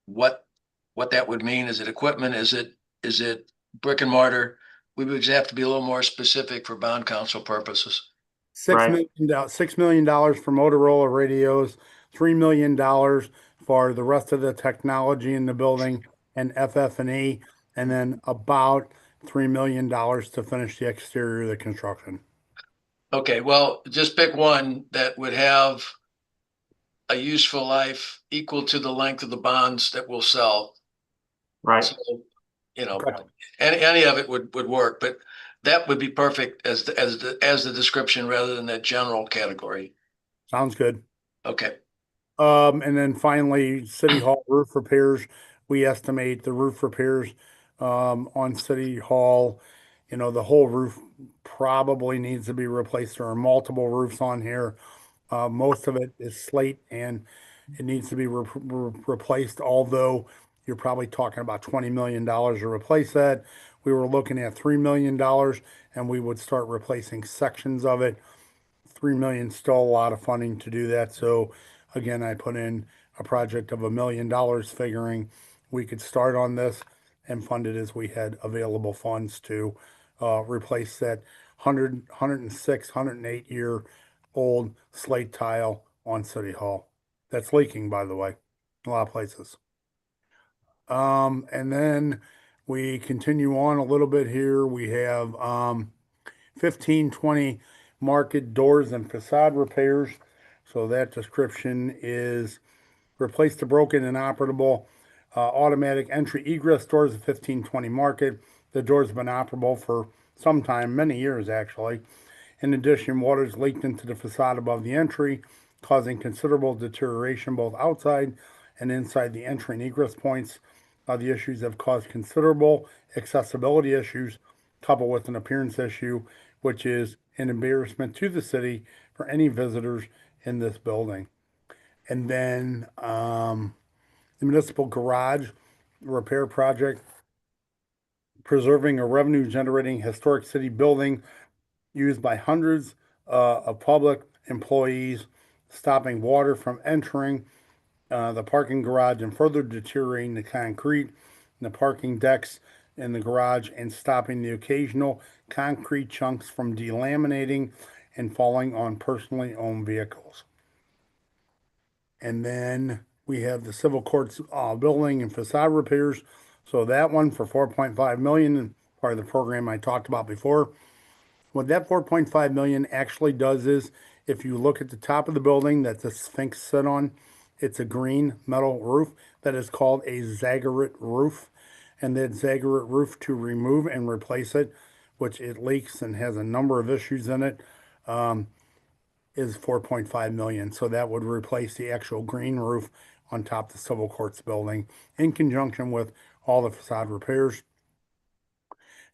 F: what that would mean. Is it equipment? Is it brick and mortar? We would have to be a little more specific for bond council purposes.
C: $6 million for Motorola radios, $3 million for the rest of the technology in the building and FF&E, and then about $3 million to finish the exterior of the construction.
F: Okay, well, just pick one that would have a useful life equal to the length of the bonds that we'll sell.
B: Right.
F: So,
C: Okay.
F: any of it would work, but that would be perfect as the description rather than that general category.
C: Sounds good.
F: Okay.
C: And then finally, City Hall roof repairs. We estimate the roof repairs on City Hall, the whole roof probably needs to be replaced. There are multiple roofs on here. Most of it is slate and it needs to be replaced, although you're probably talking about $20 million to replace that. We were looking at $3 million and we would start replacing sections of it. 3 million still a lot of funding to do that. So again, I put in a project of $1 million, figuring we could start on this and fund it as we had available funds to replace that 108 year old slate tile on City Hall. That's leaking, by the way, a lot of places. And then we continue on a little bit here. We have 1520 Market doors and facade repairs. So that description is replace the broken and operable automatic entry egress doors of 1520 Market. The doors have been operable for some time, many years actually. In addition, water has leaked into the facade above the entry, causing considerable deterioration both outside and inside the entry and egress points. The issues have caused considerable accessibility issues, coupled with an appearance issue, which is an embarrassment to the city for any visitors in this building. And then the municipal garage repair project, preserving a revenue generating historic city building used by hundreds of public employees, stopping water from entering the parking garage and further deteriorating the concrete and the parking decks in the garage, and stopping the occasional concrete chunks from delaminating and falling on personally owned vehicles. And then we have the civil courts building and facade repairs. So that one for 4.5 million, part of the program I talked about before. What that 4.5 million actually does is, if you look at the top of the building that the Sphinx sit on, it's a green metal roof that is called a Zagorate roof. And that Zagorate roof, to remove and replace it, which it leaks and has a number of issues in it, is 4.5 million. So that would replace the actual green roof on top of the civil courts building in conjunction with all the facade repairs.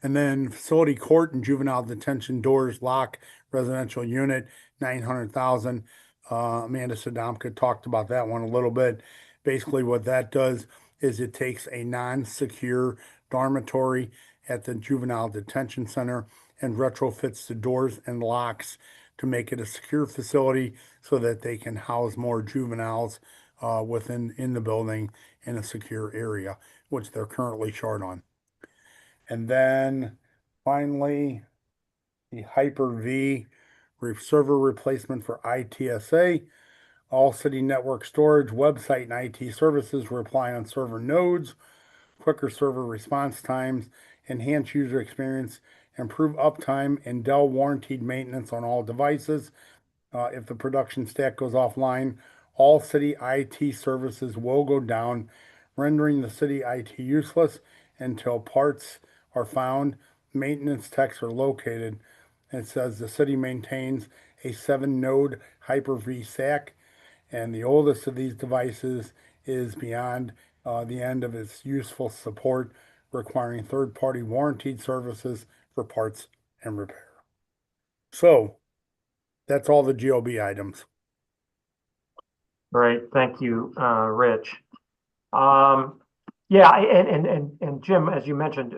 C: And then facility court and juvenile detention doors, lock, residential unit, 900,000. Amanda Sadomka talked about that one a little bit. Basically what that does is it takes a non-secure dormitory at the juvenile detention center and retrofits the doors and locks to make it a secure facility so that they can house more juveniles in the building in a secure area, which they're currently short on. And then finally, the Hyper-V server replacement for ITSA. All city network storage, website, and IT services rely on server nodes, quicker server response times, enhance user experience, improve uptime, and Dell warranted maintenance on all devices. If the production stack goes offline, all city IT services will go down, rendering the city IT useless until parts are found, maintenance techs are located. It says the city maintains a 7-node Hyper-V SAC, and the oldest of these devices is beyond the end of its useful support, requiring third-party warranted services for parts and repair. So that's all the GOB items.
B: Great, thank you, Rich. Yeah, and Jim, as you mentioned,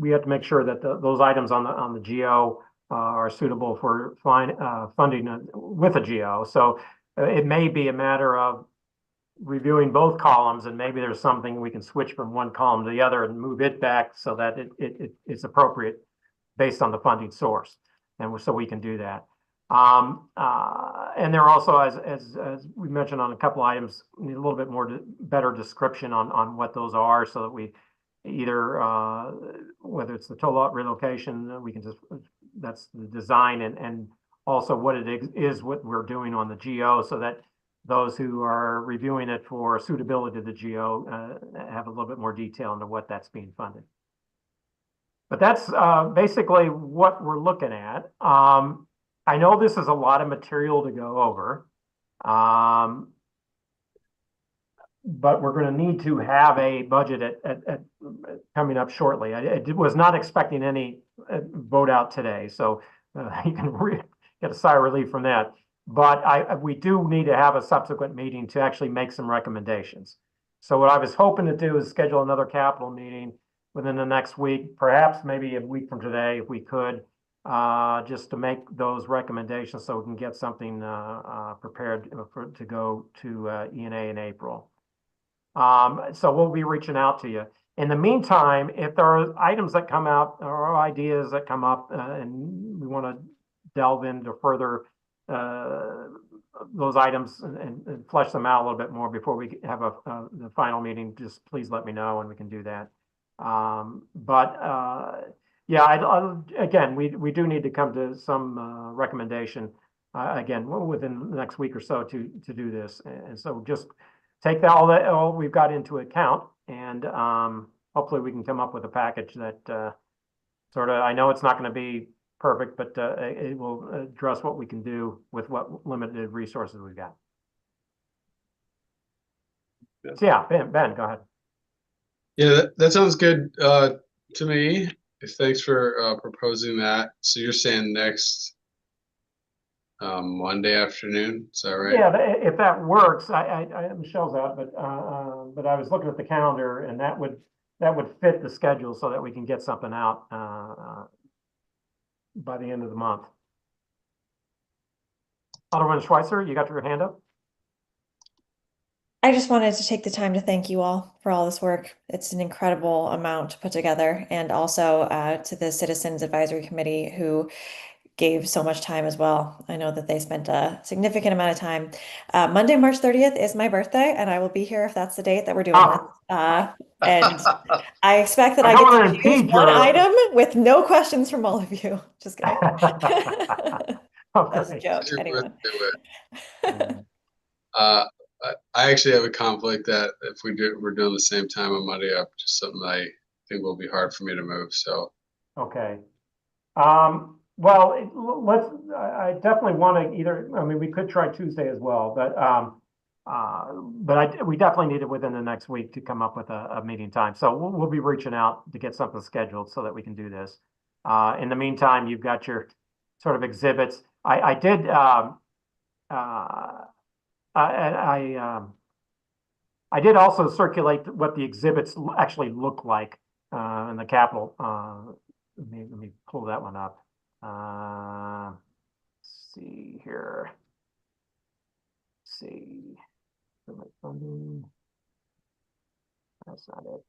B: we have to make sure that those items on the GO are suitable for funding with a GO. So it may be a matter of reviewing both columns, and maybe there's something we can switch from one column to the other and move it back so that it's appropriate based on the funding source, and so we can do that. And there are also, as we mentioned on a couple items, need a little bit more better description on what those are, so that we either whether it's the toll lot relocation, we can just, that's the design, and also what it is, what we're doing on the GO, so that those who are reviewing it for suitability to the GO have a little bit more detail into what that's being funded. But that's basically what we're looking at. I know this is a lot of material to go over. but we're going to need to have a budget at coming up shortly. I was not expecting any vote out today, so you can get a sigh of relief from that. But we do need to have a subsequent meeting to actually make some recommendations. So what I was hoping to do is schedule another capital meeting within the next week, perhaps maybe a week from today, if we could, just to make those recommendations so we can get something prepared to go to E&A in April. So we'll be reaching out to you. In the meantime, if there are items that come out or ideas that come up and we want to delve into further those items and flesh them out a little bit more before we have the final meeting, just please let me know and we can do that. Yeah, again, we do need to come to some recommendation again within the next week or so to do this, and so just take all we've got into account, and hopefully we can come up with a package that sort of, I know it's not going to be perfect, but it will address what we can do with what limited resources we've got. So yeah, Ben, go ahead.
D: Yeah, that sounds good to me. Thanks for proposing that. So you're saying next Monday afternoon, is that right?
B: Yeah, if that works, Michelle's out, but I was looking at the calendar, and that would fit the schedule so that we can get something out by the end of the month. Alderman Schweitzer, you got your hand up?
E: I just wanted to take the time to thank you all for all this work. It's an incredible amount to put together, and also to the Citizens Advisory Committee who gave so much time as well. I know that they spent a significant amount of time. Monday, March 30th is my birthday, and I will be here if that's the date that we're doing this. And I expect that I get to choose one item with no questions from all of you. Just kidding. That's a joke. Anyway.
D: I actually have a conflict that if we're doing the same time on Monday, just something I think will be hard for me to move. So
B: okay. Well, I definitely want to either, I mean, we could try Tuesday as well, but we definitely need it within the next week to come up with a meeting time. So we'll be reaching out to get something scheduled so that we can do this. In the meantime, you've got your sort of exhibits. I did also circulate what the exhibits actually look like in the Capitol. Let me pull that one up. Let's see here. Let's see. That's not it.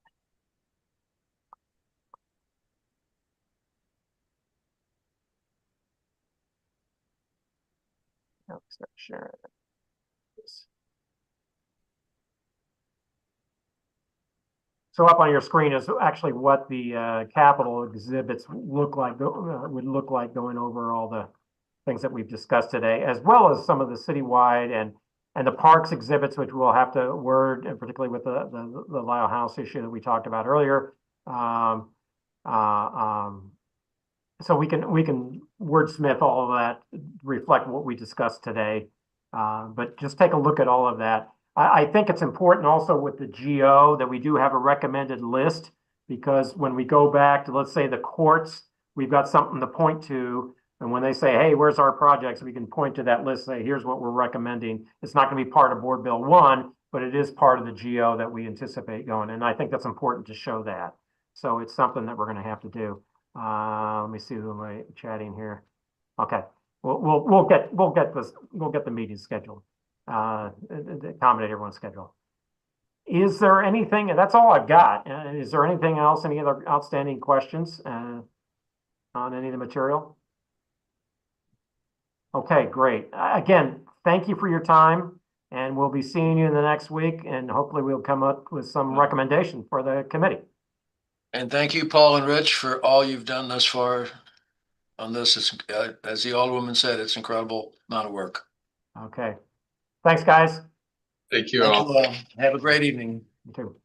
B: No, start sharing it. So up on your screen is actually what the Capitol exhibits look like, would look like, going over all the things that we've discussed today, as well as some of the citywide and the parks exhibits, which we'll have to word, and particularly with the Lyle House issue that we talked about earlier. So we can wordsmith all of that, reflect what we discussed today. But just take a look at all of that. I think it's important also with the GO that we do have a recommended list, because when we go back to, let's say, the courts, we've got something to point to. And when they say, hey, where's our projects? We can point to that list, say, here's what we're recommending. It's not going to be part of Board Bill 1, but it is part of the GO that we anticipate going. And I think that's important to show that. So it's something that we're going to have to do. Let me see who am I chatting here. Okay, we'll get the meeting scheduled. Accommodate everyone's schedule. Is there anything? That's all I've got. Is there anything else? Any other outstanding questions on any of the material? Okay, great. Again, thank you for your time, and we'll be seeing you in the next week, and hopefully we'll come up with some recommendation for the committee.
F: And thank you, Paul and Rich, for all you've done thus far on this. It's, as the Alderwoman said, it's an incredible amount of work.
B: Okay. Thanks, guys.
D: Thank you
F: Thank
D: all.
F: you all. Have a great evening.
B: You too.